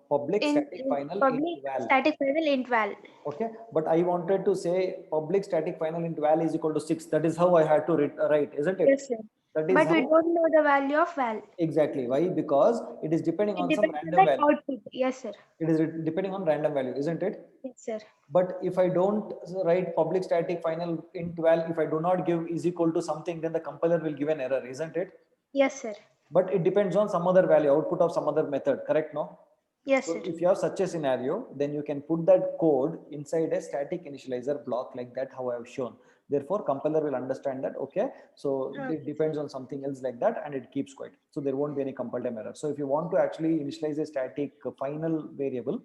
Public static final Public int val. static final int val. Okay, but I wanted to say public static final int val is equal to 6. That is how I had to write, isn't it? Yes, sir. That is But how, we don't know the value of val. exactly. Why? Because it is depending It on some depends on random that value. output. Yes, sir. It is depending on random value, isn't it? Yes, sir. But if I don't write public static final int val, if I do not give is equal to something, then the compiler will give an error, isn't it? Yes, sir. But it depends on some other value, output of some other method, correct? No? Yes, So sir. if you have such a scenario, then you can put that code inside a static initializer block like that, how I have shown. Therefore, compiler will understand that, okay, so it depends on something else like that, and it keeps quiet. So there won't be any compile time error. So if you want to actually initialize a static final variable,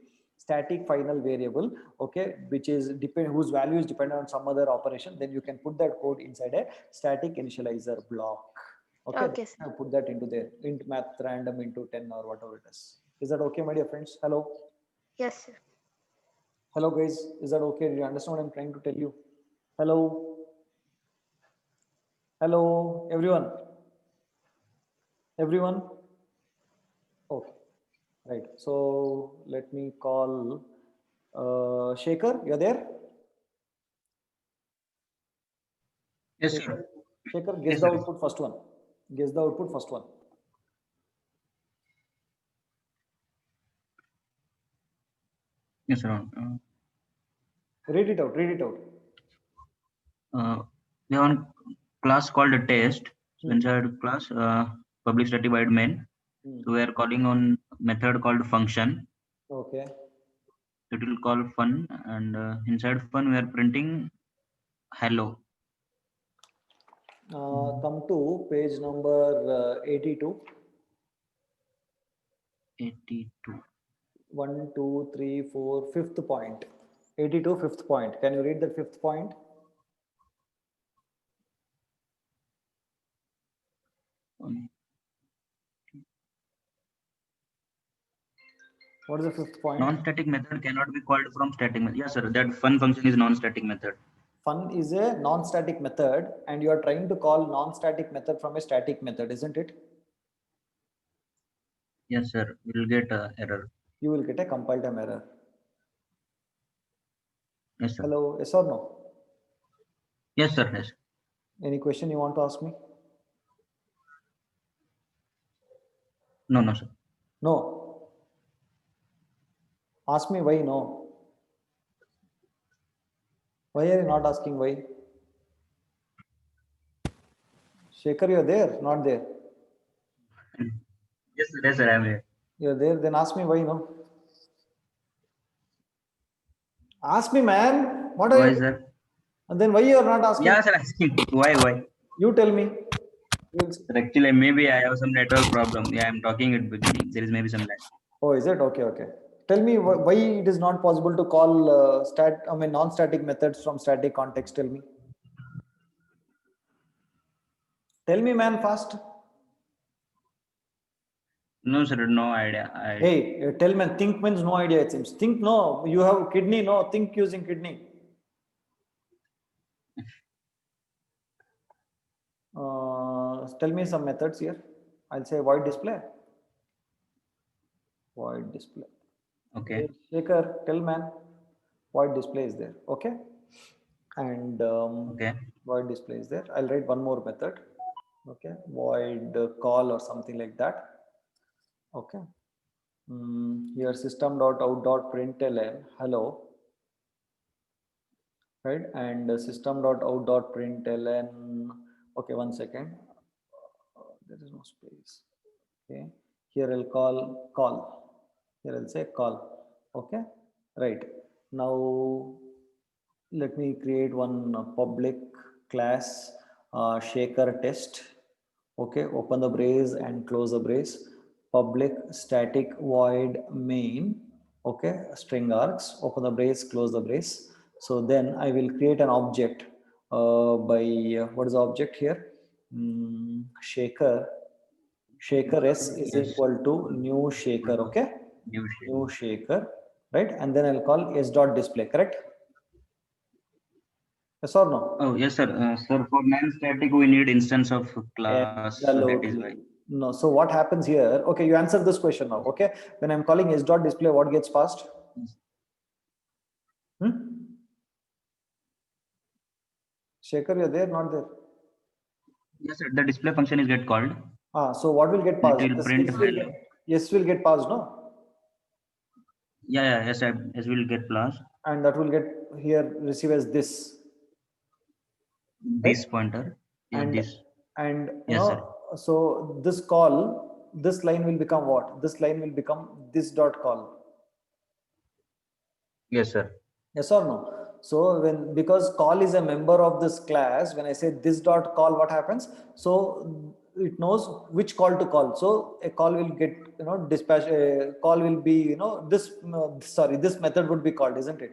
okay, which is whose value is dependent on some other operation, then you can put that code inside a static initializer block. Okay, sir. I'll put that into there, int math random into 10 or whatever it is. Is that okay, my dear friends? Hello. Yes, sir. Hello guys, is that okay? Do you understand what I'm trying to tell you? Hello. Hello, everyone. Everyone? Okay, right. So let me call Shekhar, you're there? Yes, sir. Shekhar, guess Yes, the sir. output first one. Guess the output first one. Yes, sir. Read it out, read it out. We have one class called a test. So inside class, public static void main. So we are calling on method called function. Okay. It will call fun, and inside fun we are printing hello. Come to page number 82. 82. 1, 2, 3, 4, fifth point. 82, fifth point. Can you read that fifth point? What is the fifth point? Non-static method cannot be called from static method. Yes, sir. That fun function is non-static method. Fun is a non-static method, and you are trying to call non-static method from a static method, isn't it? Yes, sir. We will get error. You will get a compile time error. Yes, sir. Hello, yes or no? Yes, sir. Yes. Any question you want to ask me? No, no, sir. No. Ask me why no. Why are you not asking why? Shekhar, you're there, not there. Yes, sir. Yes, sir. I am here. You're there, then ask me why no. Ask me, man. What are Why, you? sir? And then why you are not asking? Yeah, sir. Asking why? You tell me. You'll see. Sir, actually, maybe I have some network problem. Yeah, I'm talking at beginning. There is maybe some lag. Oh, is it? Okay, okay. Tell me why it is not possible to call non-static methods from static context. Tell me. Tell me, man, fast. No, sir. No idea. Hey, tell me. Think means no idea. It seems. Think no. You have kidney. No. Think using kidney. Tell me some methods here. I'll say void display. Void display. Okay. Hey, Shekhar, tell man. Void display is there. Okay. And Okay. void display is there. I'll write one more method. Okay. Void call or something like that. Okay. Here system.out.println hello. Right. And system.out.println. Okay. 1 second. There is no space. Okay. Here I'll call. Here I'll say call. Okay. Right. Now let me create one public class Shekhar test. Okay. Open the brace and close the brace. Public static void main. Okay. String args. Open the brace, close the brace. So then I will create an object by what is the object here? Shekhar S is equal to new Shekhar. Okay. New Shekhar. Right. And then I'll call s dot display. Correct? Yes or no? Oh, yes, sir. Sir, for non-static, we need instance of class. So that is why. No. So what happens here? Okay, you answer this question now. Okay. When I'm calling s dot display, what gets passed? Shekhar, you're there, not there? Yes, sir. The display function is get called. So what will get passed? It will print value. Yes, will get passed, no? Yeah, yes, sir. Yes, will get passed. And that will get here receive as this. This pointer. Yeah, and this. And yes, sir. So this call, this line will become what? This line will become this dot call. Yes, sir. Yes or no? So because call is a member of this class, when I say this dot call, what happens? So it knows which call to call. So a call will get, dispatch, a call will be, this method would be called, isn't it?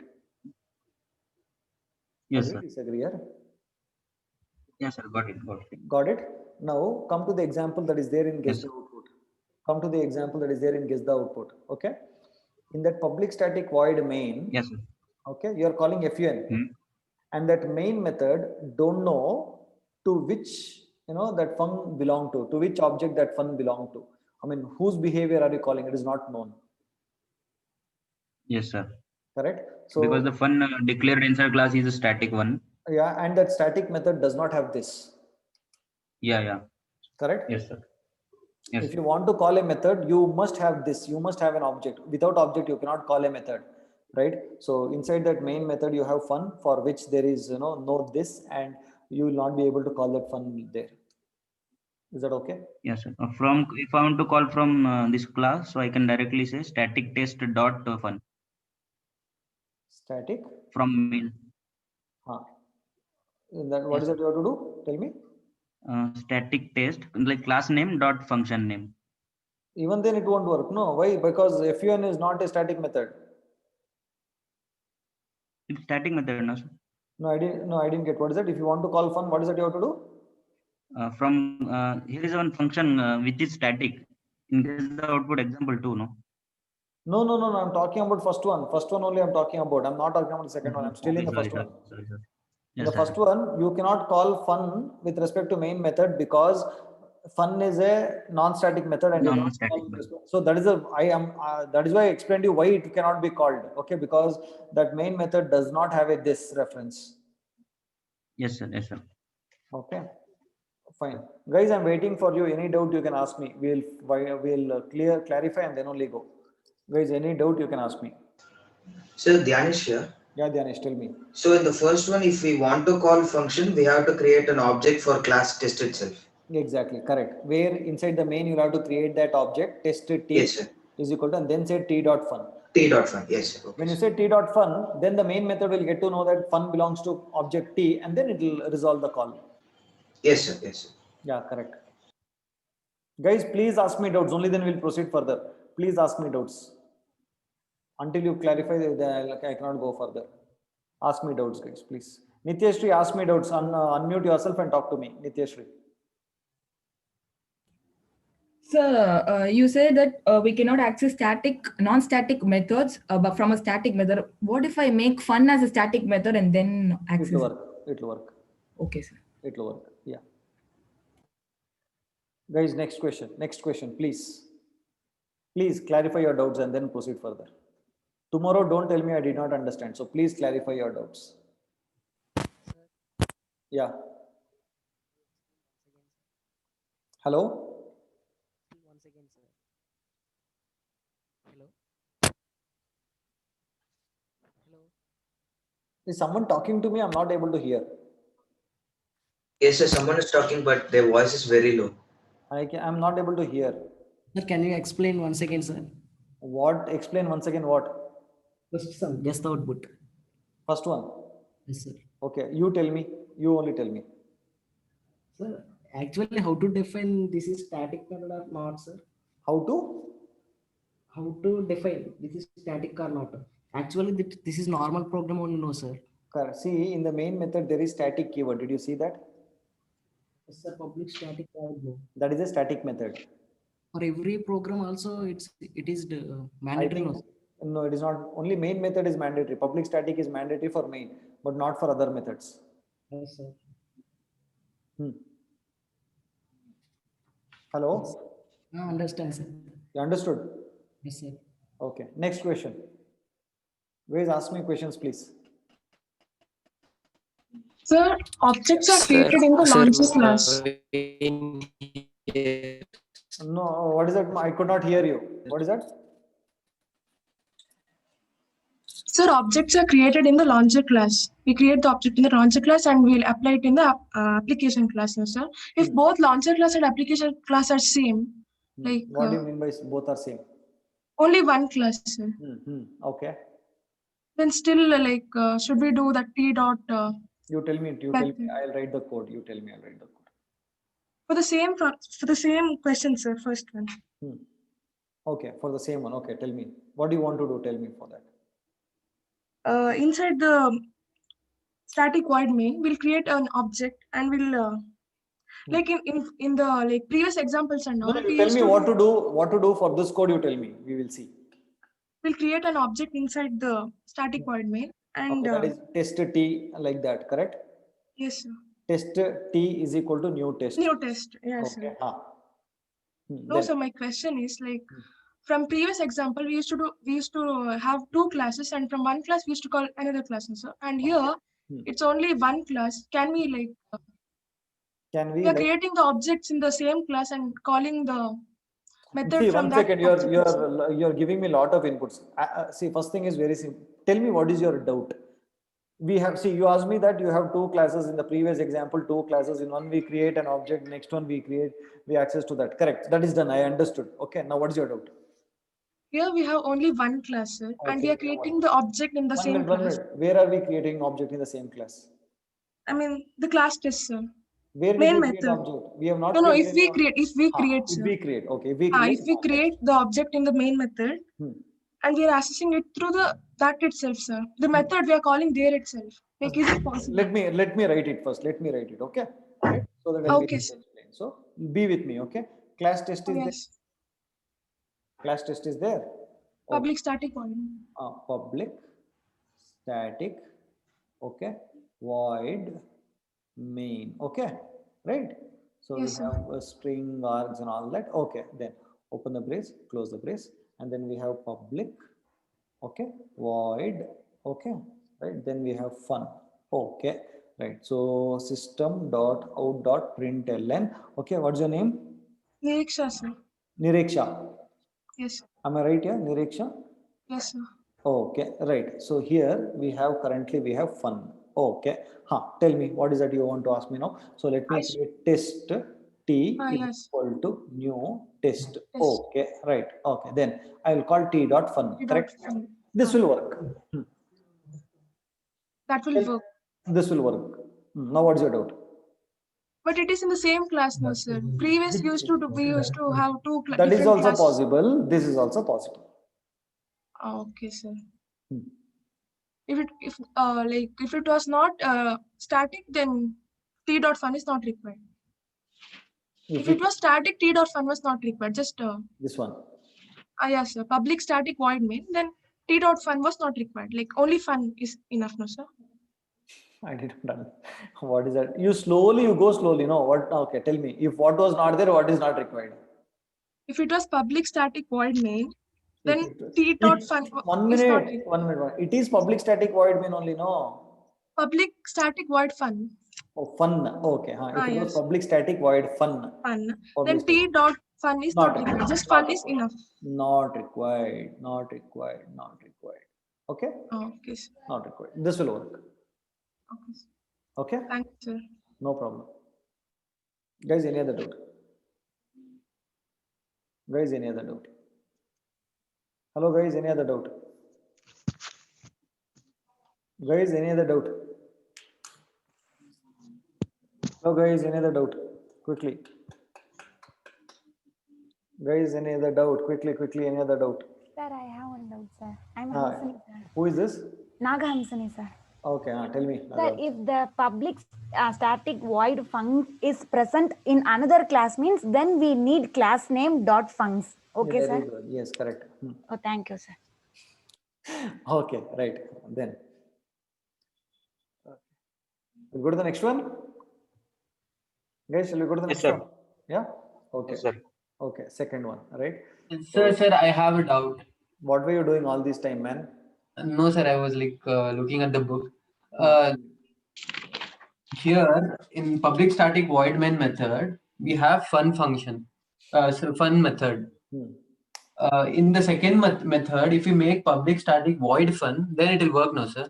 Yes, Agree, sir. disagree here? Yes, sir. Got it. Got it. Now come to the example that is there in guess the output. Come to the example that is there in guess the output. Okay. In that public static void main. Yes, sir. Okay. You are calling fun. And that main method don't know to which, that fun belong to which object that fun belong to. I mean, whose behavior are you calling? It is not known. Yes, sir. Correct. So because the fun declared inside class is a static one. Yeah, and that static method does not have this. Yeah. Correct? Yes, sir. Yes. If you want to call a method, you must have this. You must have an object. Without object, you cannot call a method, right? So inside that main method, you have fun for which there is, no this, and you will not be able to call that fun there. Is that okay? Yes, sir. If I want to call from this class, so I can directly say static test dot fun. Static? From main. Then what is it you have to do? Tell me. Static test, like class name dot function name. Even then it won't work. No, why? Because fun is not a static method. It's static method, no, sir? No, I didn't get. What is it? If you want to call fun, what is it you have to do? Here is one function which is static. In this the output example 2, no? No. I'm talking about first one. First one only I'm talking about. I'm not talking about the second one. I'm still in the first one. Sorry. Yes, the first one, you cannot call fun with respect to main method because fun is a non-static method and so that is that is why I explained you why it cannot be called. Okay, because that main method does not have a this reference. Yes, sir. Okay, fine, guys. I'm waiting for you. Any doubt you can ask me. We'll clarify and then only go. Guys, any doubt you can ask me. So Dhyanesh here. Yeah, Dhyanesh, tell me. So in the first one, if we want to call function, we have to create an object for class test itself. Exactly, correct. Where inside the main you have to create that object test t yes, is equal to and then say t dot fun. T dot fun. Yes, sir. Okay. When you say t dot fun, then the main method will get to know that fun belongs to object t, and then it will resolve the call. Yes, sir. Yes, sir. Yeah, correct. Guys, please ask me doubts. Only then we'll proceed further. Please ask me doubts. Until you clarify, I cannot go further. Ask me doubts, guys, please. Nityashri, ask me doubts. Unmute yourself and talk to me. Nityashri. So you say that we cannot access non-static methods, but from a static method. What if I make fun as a static method and then access? It will work. It will work. Okay, sir. It will work. Yeah. Guys, next question. Next question, please. Please clarify your doubts and then proceed further. Tomorrow, don't tell me I did not understand. So please clarify your doubts. Yeah. Hello? Once again, sir. Hello? Hello? Is someone talking to me? I'm not able to hear. Yes, sir. Someone is talking, but their voice is very low. I'm not able to hear. Sir, can you explain once again, sir? What? Explain once again what? First sum, guess the output. First one. Yes, sir. Okay, you tell me. You only tell me. Sir, actually, how to define this is static method or not, sir? How to? How to define this is static or not? Actually, this is normal program only, no, sir. Correct. See, in the main method, there is static keyword. Did you see that? Yes, sir, public static no. That is a static method. For every program also, it is mandatory. No, it is not. Only main method is mandatory. Public static is mandatory for main, but not for other methods. Yes, sir. Hello? Yes. I understand, sir. You understood? Yes, sir. Okay. Next question. Guys, ask me questions, please. Sir, objects are created in the launcher class. No, what is that? I could not hear you. What is that? Sir, objects are created in the launcher class. We create the object in the launcher class and we'll apply it in the application class, no, sir. If both launcher class and application class are same, like what do you mean by both are same? only one class, sir. Okay. Then still, like, should we do the T dot? You tell me. You tell me. I'll write the code. You tell me. I'll write the code. For the same question, sir. First one. Okay, for the same one. Okay, tell me. What do you want to do? Tell me for that. Inside the static void main, we'll create an object and we'll like in the like previous examples and all. No, you tell me what to do. What to do for this code? You tell me. We will see. We'll create an object inside the static void main and that is test t like that. Correct? Yes, sir. Test t is equal to new test. New test. Yes, okay. sir. No, so my question is like. From previous example, we used to have two classes, and from one class we used to call another class, sir. And here it's only one class. Can we like? Can we? We are creating the objects in the same class and calling the method see, from 1 that. second. You're giving me a lot of inputs. See, first thing is very simple. Tell me what is your doubt. We have you asked me that you have two classes in the previous example. Two classes in one we create an object. Next one we access to that. Correct. That is done. I understood. Okay. Now what is your doubt? Here we have only one class, sir, and we are creating the object in the same class. Where are we creating object in the same class? I mean the class test, sir. Where main we method. Object? We have not. No. If we create, sir. We create. Okay. If we create the object in the main method, and we are accessing it through that itself, sir. The method we are calling there itself. Like, is it possible? Let me write it first. Let me write it. Okay. Right? So that okay, sir. So be with me. Okay. Class test is yes. there. Class test is there. Public static void. Public static. Okay. Void main. Okay. Right. So yes, we have a string args and all that. Okay. Then open the brace, close the brace, and then we have public. Okay. Void. Okay. Right. Then we have fun. Okay. Right. So system.out.println. Okay. What's your name? Nireksha, sir. Nireksha. Yes. Am I right here, Nireksha? Yes, sir. Okay, right. So here we have currently fun. Okay. Tell me what is that you want to ask me now? So let me create test T is Yes. equal to new test. Test. Okay, right. Okay, then I will call T dot fun. T dot Correct. fun. This will work. That will work. This will work. Now, what's your doubt? But it is in the same class now, sir. Previous we used to have two That is different also classes. possible. This is also possible. Okay, sir. If it was not static, then T dot fun is not required. If it was static, T dot fun was not required. Just this one. yes, sir. Public static void main. Then T dot fun was not required. Like only fun is enough, no, sir. I didn't done. What is that? You go slowly. No, what? Okay, tell me. If what was not there, what is not required? If it was public static void main, then T dot fun is not required. 1 minute. It is public static void main only, no? Public static void fun. Oh, fun. Okay. If it was Yes. public static void fun. Then T dot fun is not required. Just fun is enough. Not required. Not required. Not required. Okay? Okay, sir. Not required. This will work. Okay, sir. Okay? Thank you, sir. No problem. Guys, any other doubt? Guys, any other doubt? Hello, guys, any other doubt? Guys, any other doubt? Hello, guys, any other doubt? Quickly. Guys, any other doubt? Quickly, any other doubt? Sir, I have one doubt, sir. I'm Hamsini, sir. Who is this? Naga Hamsini, sir. Okay, tell me. Sir, if the public static void func is present in another class means then we need class name dot funcs. Okay, Very sir? good. Yes, correct. Oh, thank you, sir. Okay, right. Then we'll go to the next one. Guys, shall we go to the next one? Yeah? Okay. Yes, sir. Okay, second one, right? Sir, I have a doubt. What were you doing all this time, man? No, sir, I was like looking at the book. Here in public static void main method, we have fun function, so fun method. In the second method, if you make public static void fun, then it will work, no, sir?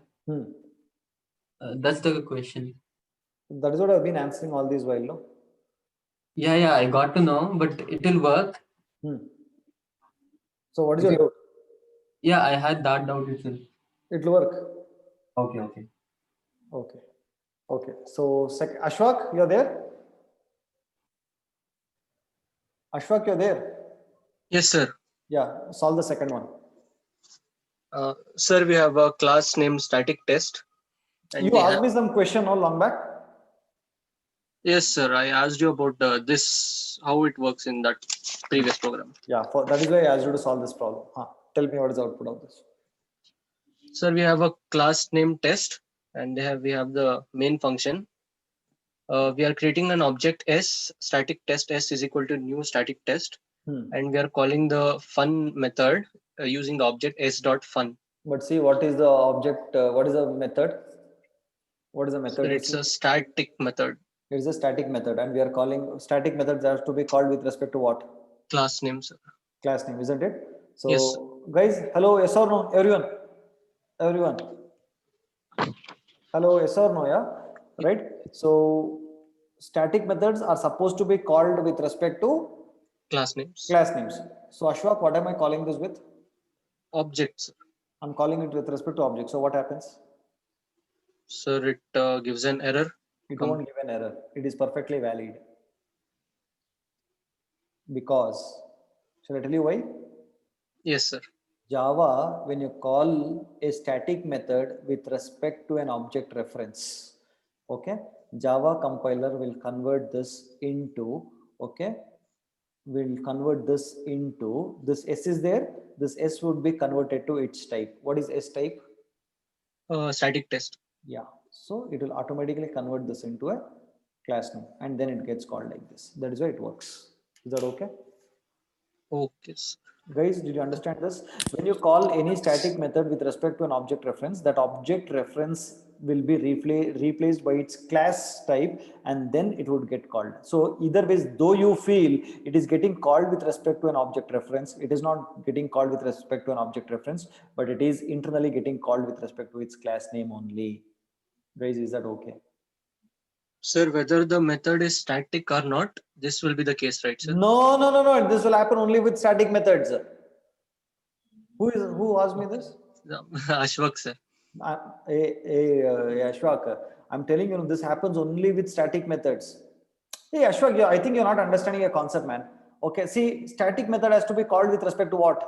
That's the question. That is what I've been answering all this while, no? Yeah, I got to know, but it will work. So what is your doubt? Yeah, I had that doubt itself. It will work. Okay. Okay. So Ashwak, you're there? Ashwak, you're there? Yes, sir. Yeah, solve the second one. Sir, we have a class named static test. And You asked me some question not long back. Yes, sir. I asked you about this, how it works in that previous program. Yeah, that is why I asked you to solve this problem. Tell me what is the output of this. Sir, we have a class named test, and we have the main function. We are creating an object S, static test S is equal to new static test, and we are calling the fun method using the object S.fun. But see, what is the object? What is the method? What is the method? So it's a static method. It's a static method, and we are calling static methods have to be called with respect to what? Class name, sir. Class name, isn't it? So, yes. Guys, hello, yes or no? Everyone. Hello, yes or no? Yeah, right. So, static methods are supposed to be called with respect to class names. So, Ashwak, what am I calling this with? Objects. I'm calling it with respect to objects. So, what happens? Sir, it gives an error. It won't give an error. It is perfectly valid. Because, shall I tell you why? Yes, sir. Java, when you call a static method with respect to an object reference, okay, Java compiler will convert this into, this S is there, this S would be converted to its type. What is S type? Static test. Yeah. So it will automatically convert this into a class name, and then it gets called like this. That is why it works. Is that okay? Okay, sir. Guys, did you understand this? When you call any static method with respect to an object reference, that object reference will be replaced by its class type, and then it would get called. So either ways, though you feel it is getting called with respect to an object reference, it is not getting called with respect to an object reference, but it is internally getting called with respect to its class name only. Guys, is that okay? Sir, whether the method is static or not, this will be the case, right, sir? No. This will happen only with static methods. Who asked me this? Ashwak, sir. Ashwak, I'm telling you, this happens only with static methods. Hey, Ashwak, I think you're not understanding a concept, man. Okay, see, static method has to be called with respect to what?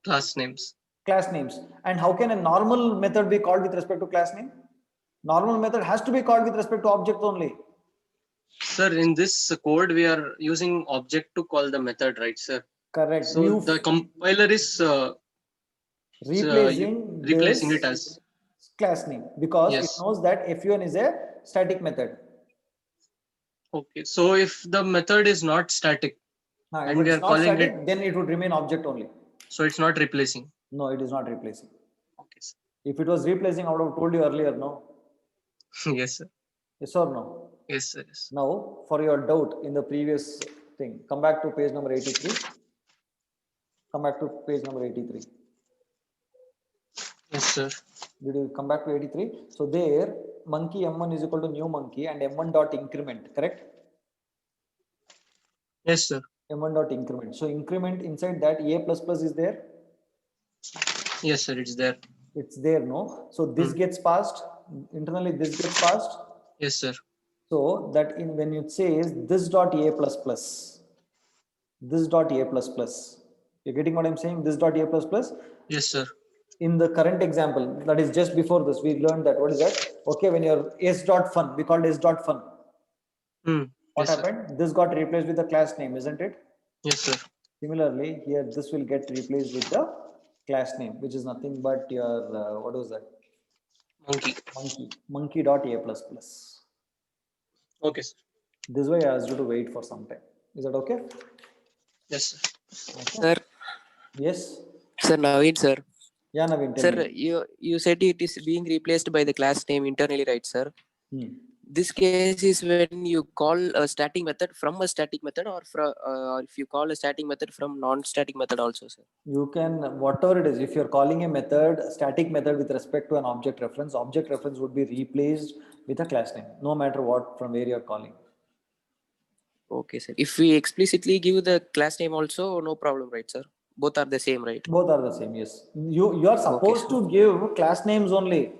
Class names. Class names. And how can a normal method be called with respect to class name? Normal method has to be called with respect to object only. Sir, in this code, we are using object to call the method, right, sir? Correct. So the compiler is replacing it as class name because yes. It knows that fun is a static method. Okay, so if the method is not static and we are calling static, it, then it would remain object only. So it's not replacing. No, it is not replacing. Okay, sir. If it was replacing, I would have told you earlier, no? Yes, sir. Yes or no? Yes, sir. Yes. Now, for your doubt in the previous thing, come back to page number 83. Come back to page number 83. Yes, sir. Did you come back to 83? So there, monkey m1 is equal to new monkey and m1 dot increment, correct? Yes, sir. M1 dot increment. So increment inside that a plus plus is there? Yes, sir. It's there. It's there, no? So this gets passed. Internally, this gets passed. Yes, sir. So that in when it says this dot a plus plus, this dot a plus plus. You're getting what I'm saying? This dot a plus plus. Yes, sir. In the current example, that is just before this, we learned that. What is that? Okay, when your s dot fun, we called s dot fun. What happened? Sir. This got replaced with the class name, isn't it? Yes, sir. Similarly, here this will get replaced with the class name, which is nothing but your what was that? Monkey dot a plus plus. Okay, sir. This way I asked you to wait for some time. Is that okay? Yes, sir. Okay. Sir. Yes. Sir, Naveen, sir. Yeah, Naveen. Sir, you said it is being replaced by the class name internally, right, sir? This case is when you call a static method from a static method, or if you call a static method from non-static method also, sir. You can, whatever it is, if you're calling a method, static method with respect to an object reference would be replaced with a class name, no matter what, from where you're calling. Okay, sir. If we explicitly give the class name also, no problem, right, sir? Both are the same, right? Both are the same, yes. You are supposed to give class names only.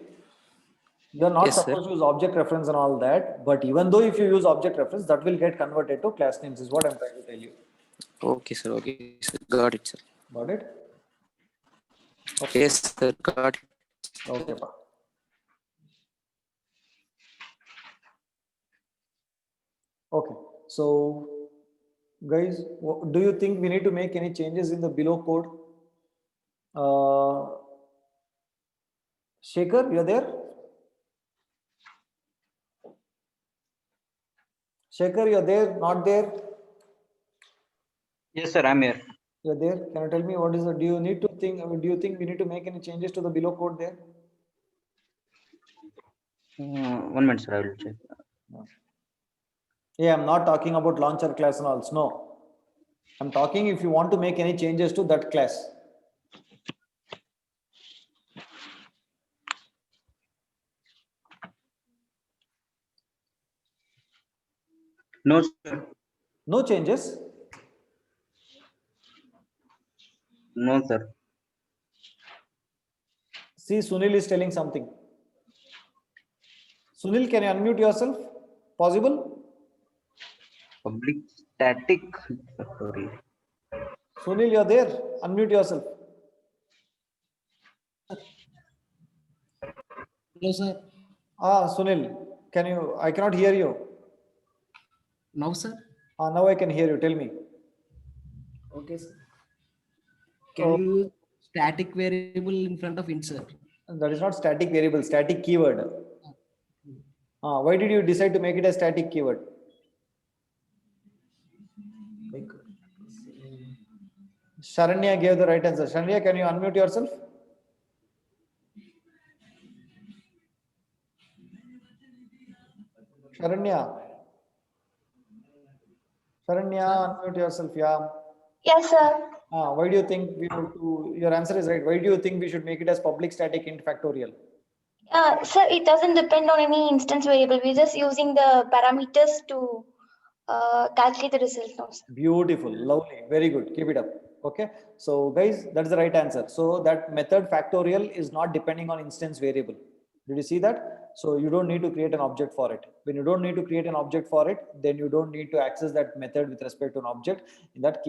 You are not supposed to use object reference and all that. But even though if you use object reference, that will get converted to class names is what I'm trying to tell you. Okay, sir. Okay, sir. Got it, sir. Got it? Okay. Yes, sir. Got it. Okay, pa. Okay. So, guys, do you think we need to make any changes in the below code? Shekhar, you're there? Shekhar, you're there? Not there? Yes, sir. I'm here. You're there. Can you tell me what is the? Do you think we need to make any changes to the below code there? 1 minute, sir. I will check. Yeah, I'm not talking about launcher class and all. No, I'm talking if you want to make any changes to that class. No, sir. No changes? No, sir. See, Sunil is telling something. Sunil, can you unmute yourself? Possible? Public static. Sorry. Sunil, you're there. Unmute yourself. Hello, sir. Sunil, I cannot hear you. Now, sir? Now I can hear you. Tell me. Okay, sir. Can you use static variable in front of insert? That is not static variable, static keyword. Why did you decide to make it a static keyword? Sharanya gave the right answer. Sharanya, can you unmute yourself? Sharanya, unmute yourself. Yeah. Yes, sir. Why do you think we have to? Your answer is right. Why do you think we should make it as public static int factorial? Sir, it doesn't depend on any instance variable. We're just using the parameters to calculate the result now, sir. Beautiful, lovely, very good. Keep it up. Okay. So guys, that's the right answer. So that method factorial is not depending on instance variable. Did you see that? So you don't need to create an object for it. When you don't need to create an object for it, then you don't need to access that method with respect to an object. In that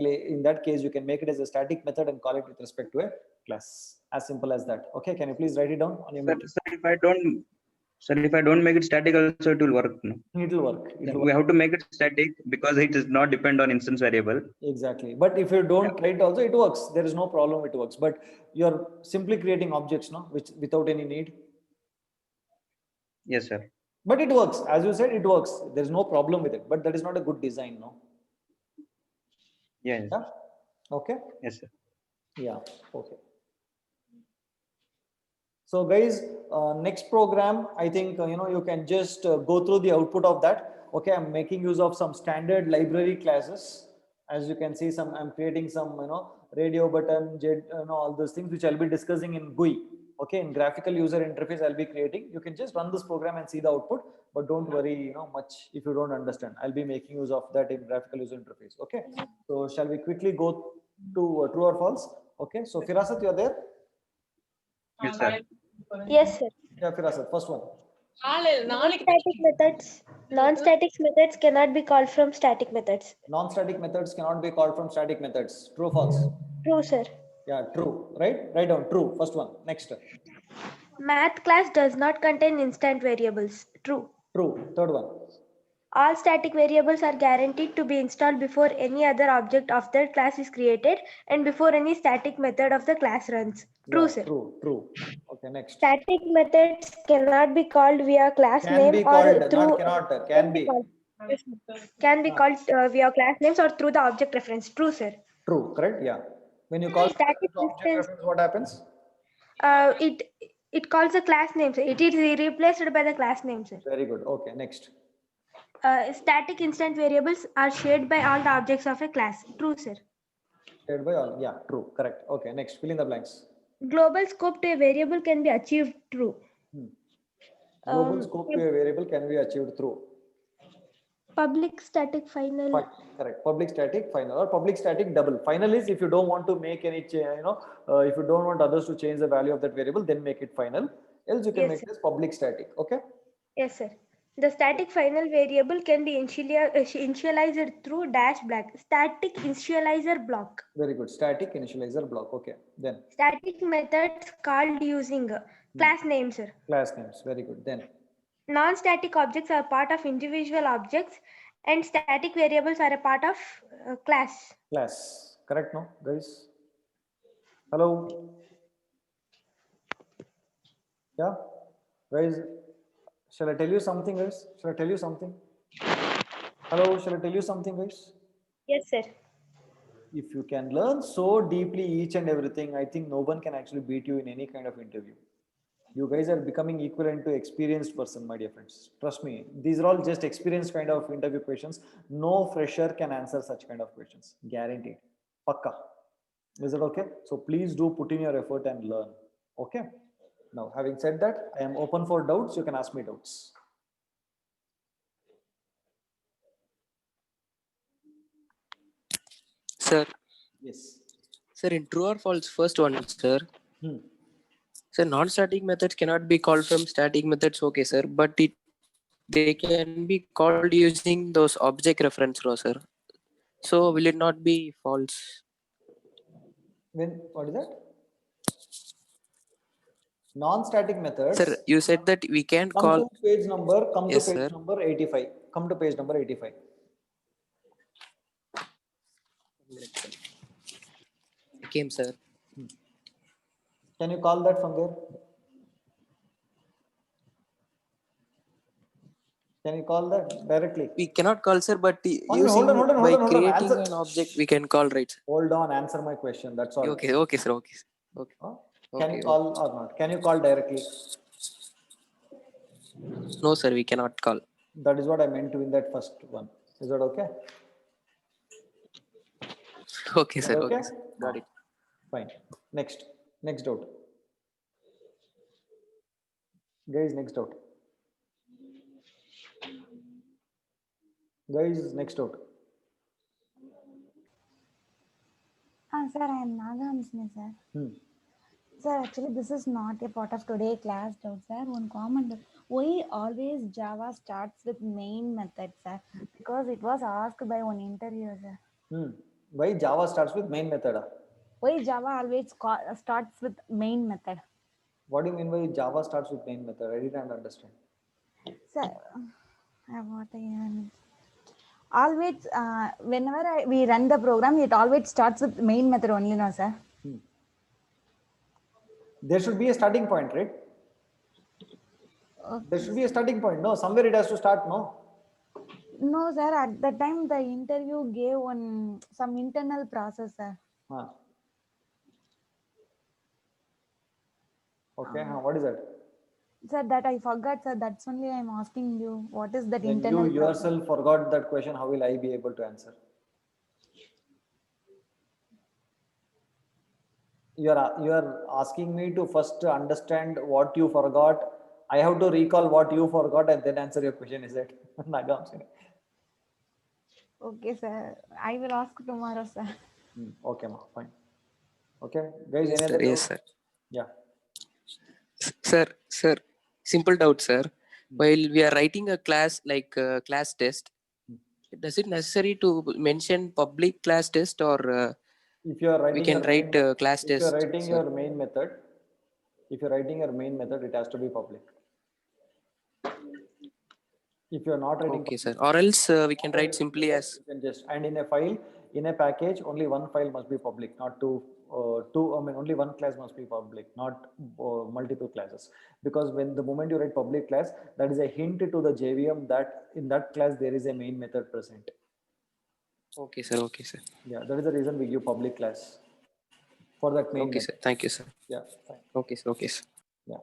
case, you can make it as a static method and call it with respect to a class. As simple as that. Okay. Can you please write it down on your Sir, material? if I don't make it static also it will work. No? It will work. We have to make it static because it does not depend on instance variable. Exactly. But if you don't try it also, it works. There is no problem, it works. But you're simply creating objects, no, which without any need. Yes, sir. But it works. As you said, it works. There's no problem with it. But that is not a good design, no? Yes. Yeah. Okay. Yes, sir. Yeah. Okay. So guys, next program, I think, you can just go through the output of that. Okay. I'm making use of some standard library classes. As you can see, I'm creating some, radio button, JET, all those things, which I'll be discussing in GUI. Okay. In graphical user interface, I'll be creating. You can just run this program and see the output, but don't worry, much if you don't understand. I'll be making use of that in graphical user interface. Okay. So shall we quickly go to true or false? Okay. So Firasat, you're there? Yes, sir. Yes, sir. Yeah, Firasat, first one. Non-static methods cannot be called from static methods. Non-static methods cannot be called from static methods. True or false? True, sir. Yeah, true. Right? Write down. True. First one. Next. Math class does not contain instant variables. True. True. Third one. All static variables are guaranteed to be installed before any other object of their class is created and before any static method of the class runs. True, Yeah, sir. True. True. Okay, next. Static methods cannot be called via class Can name be or called, through not cannot. Can be. can be called via class names or through the object reference. True, sir. True. Correct. Yeah. When you call Static object instance, reference, what happens? it calls the class name, sir. It is replaced by the class name, sir. Very good. Okay. Next. Static instant variables are shared by all the objects of a class. True, sir. Shared by all. Yeah. True. Correct. Okay. Next. Fill in the blanks. Global scope to a variable can be achieved. True. Global scope to a variable can be achieved through. Public static final. Fine. Correct. Public static final or public static double. Final is if you don't want to make any change, if you don't want others to change the value of that variable, then make it final. Else you can Yes, make sir. this public static. Okay. Yes, sir. The static final variable can be initialized through dash blank. Static initializer block. Very good. Static initializer block. Okay. Then Static methods called using class names, sir. class names. Very good. Then Non-static objects are part of individual objects and static variables are a part of class. class. Correct, no, guys? Hello. Yeah, guys. Shall I tell you something, guys? Shall I tell you something? Hello. Shall I tell you something, guys? Yes, sir. If you can learn so deeply each and everything, I think no one can actually beat you in any kind of interview. You guys are becoming equivalent to experienced person, my dear friends. Trust me, these are all just experienced kind of interview questions. No fresher can answer such kind of questions. Guaranteed. Pakka. Is it okay? So please do put in your effort and learn. Okay. Now, having said that, I am open for doubts. You can ask me doubts. Sir. Yes. Sir, in true or false, first one, sir. Hmm. So non-static methods cannot be called from static methods, okay, sir, but they can be called using those object reference rows, sir. So will it not be false? What is that? Non-static methods. Sir, you said that we can't come call. To page number. Come yes, to page sir. number 85. Come to page number 85. Came, sir. Can you call that from there? Can you call that directly? We cannot call, sir, but hold on, by creating an object, we can call, right? Sir? Hold on, answer my question. That's all. Okay, okay, sir. Okay. Okay. Can you call or not? Can you call directly? No, sir, we cannot call. That is what I meant to in that first one. Is that okay? Okay, sir. Okay. Okay, sir. Got it. Fine. Next doubt. Guys, next out. Guys, next out. Sir, I am Nagamsni, sir. Sir, actually, this is not a part of today class, doubt, sir. One comment. Why always Java starts with main method, sir? Because it was asked by one interviewer, sir. Why Java starts with main method? Why Java always starts with main method? What do you mean by Java starts with main method? I didn't understand. Sir, what I mean. Always, whenever we run the program, it always starts with main method only, no, sir? There should be a starting point, right? Okay. There should be a starting point. No, somewhere it has to start, no? No, sir. At the time, the interview gave some internal process, sir. Okay, what is that? Sir, that I forgot, sir. That's only I'm asking you. What is that When internal you process? yourself forgot that question, how will I be able to answer? You are asking me to first understand what you forgot. I have to recall what you forgot and then answer your question. Is it? Okay, sir. I will ask tomorrow, sir. Okay, ma, fine. Okay, guys, Yes, any sir. other Yes, doubt? sir. Yeah. Sir, simple doubt, sir. While we are writing a class like class test, does it necessary to mention public class test, or If you are writing we can your write main, class if you are test, writing sir? your main method, if you're writing your main method, it has to be public. If you're not writing Okay, sir. public, Or else we can write simply as. you can just, and in a file, in a package, only one file must be public, not two. Only one class must be public, not multiple classes. Because when the moment you write public class, that is a hint to the JVM that in that class there is a main method present. Okay, sir. Okay, sir. Yeah, that is the reason we give public class for that main Okay, method. sir. Thank you, sir. Yeah, fine. Okay, sir. Okay, sir. Yeah.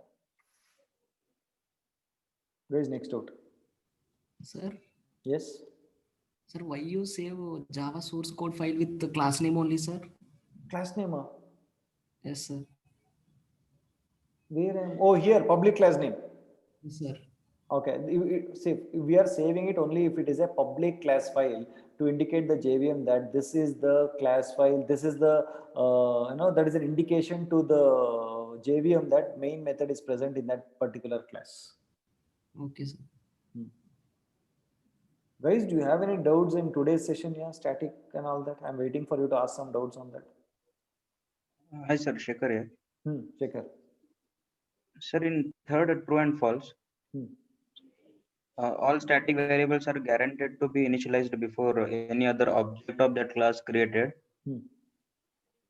Where is next out? Sir. Yes. Sir, why you save Java source code file with the class name only, sir? Class name? Yes, sir. Where am? Oh, here, public class name. Yes, sir. Okay. See, we are saving it only if it is a public class file to indicate the JVM that this is the class file. This is the that is an indication to the JVM that main method is present in that particular class. Okay, sir. Guys, do you have any doubts in today's session? Yeah, static and all that. I'm waiting for you to ask some doubts on that. Hi, sir. Shekhar here. Shekhar. Sir, in third, true and false, all static variables are guaranteed to be initialized before any other object of that class created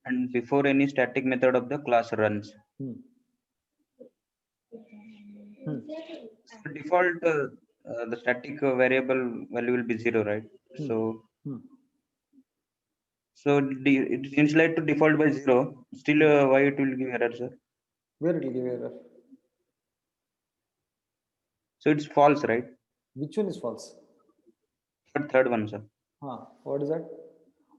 and before any static method of the class runs. So default, the static variable value will be 0, right? So it's initialized to default by 0. Still, why it will give error, sir? Where it will give error? So it's false, right? Which one is false? Third one, sir. What is that?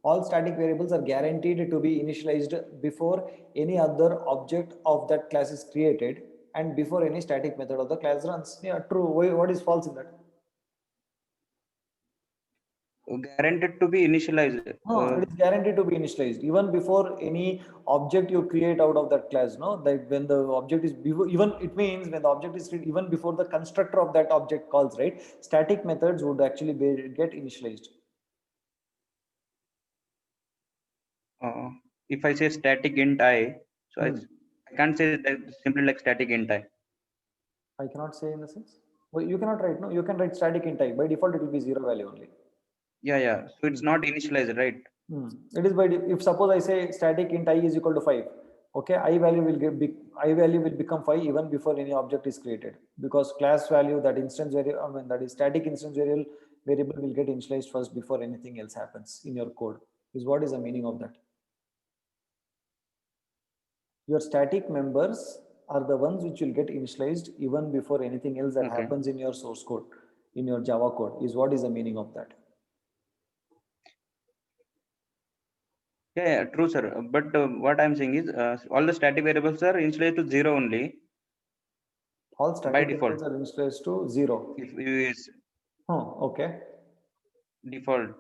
All static variables are guaranteed to be initialized before any other object of that class is created and before any static method of the class runs. Yeah, true. What is false in that? Guaranteed to be initialized. No, it is guaranteed to be initialized even before any object you create out of that class. No, that when the object is even it means when the object is created even before the constructor of that object calls, right? Static methods would actually get initialized. If I say static int I, so I can't say that simply like static int I. I cannot say in the sense. Well, you cannot write. No, you can write static int I. By default, it will be 0 value only. Yeah. So it's not initialized, right? It is by if suppose I say static int I is equal to 5. Okay, I value will become 5 even before any object is created because class value that instance variable that is static instance variable will get initialized first before anything else happens in your code. Is what is the meaning of that? Your static members are the ones which will get initialized even before anything else that happens in your source code, in your Java code. Is what is the meaning of that? Yeah, true, sir. But what I'm saying is all the static variables are initialized to 0 only. All static default. variables are initialized to 0. If you use Okay. default.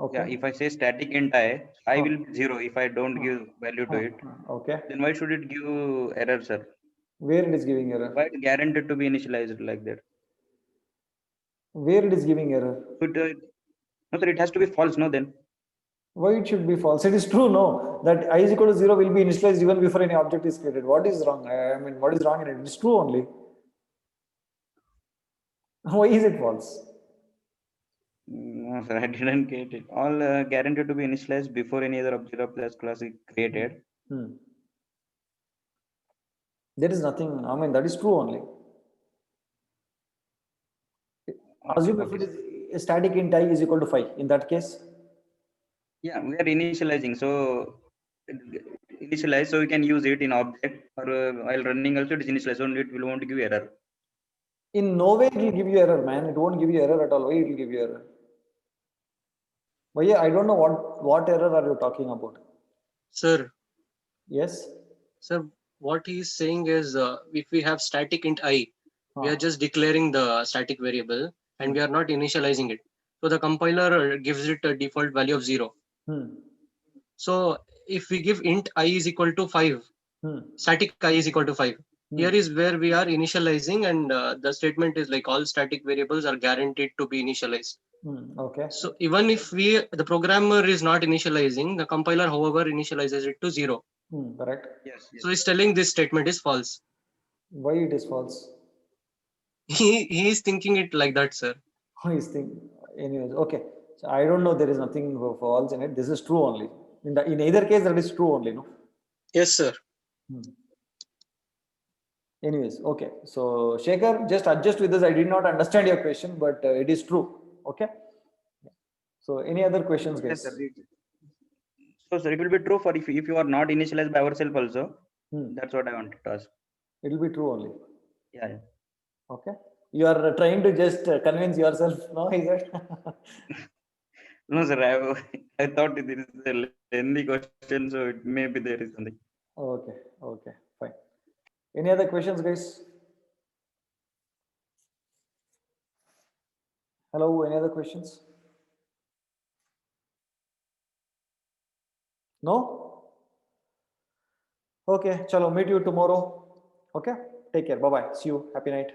Okay. Yeah, if I say static int I will be 0 if I don't give value to it. Okay. Then why should it give error, sir? Where it is giving error? Why it guaranteed to be initialized like that? Where it is giving error? But, no, sir, it has to be false, no, then. Why it should be false? It is true, no, that I is equal to 0 will be initialized even before any object is created. What is wrong? I mean, what is wrong in it? It's true only. Why is it false? No, sir, I didn't get it. All guaranteed to be initialized before any other object of this class is created. There is nothing, I mean, that is true only. Assume if it is a static int I is equal to 5, in that case? Yeah, we are initializing. So, initialize, so we can use it in object or while running also it is initialized, so it will won't give error. In no way it will give you error, man. It won't give you error at all. Why it will give you error? Why? I don't know what error are you talking about? Sir. Yes. Sir, what he is saying is if we have static int I, we are just declaring the static variable and we are not initializing it. So the compiler gives it a default value of 0. So if we give int I is equal to 5, static I is equal to 5. Here is where we are initializing, and the statement is like all static variables are guaranteed to be initialized. Okay. So even if the programmer is not initializing, the compiler, however, initializes it to 0. Correct. Yes. So he's telling this statement is false. Why it is false? He is thinking it like that, sir. He is thinking. Anyways, okay. So I don't know. There is nothing false in it. This is true only. In either case, that is true only. No. Yes, sir. Anyways, okay. So Shekhar, just adjust with this. I did not understand your question, but it is true. Okay. So any other questions, guys? Yes, sir. So, sir, it will be true for if you are not initialized by ourselves also. That's what I wanted to ask. It will be true only. Yeah. Okay. You are trying to just convince yourself, no? Is it? No, sir. I thought it is a lengthy question, so it maybe there is something. Okay. Okay. Fine. Any other questions, guys? Hello. Any other questions? No? Okay. Chalo, meet you tomorrow. Okay. Take care. Bye-bye. See you. Happy night.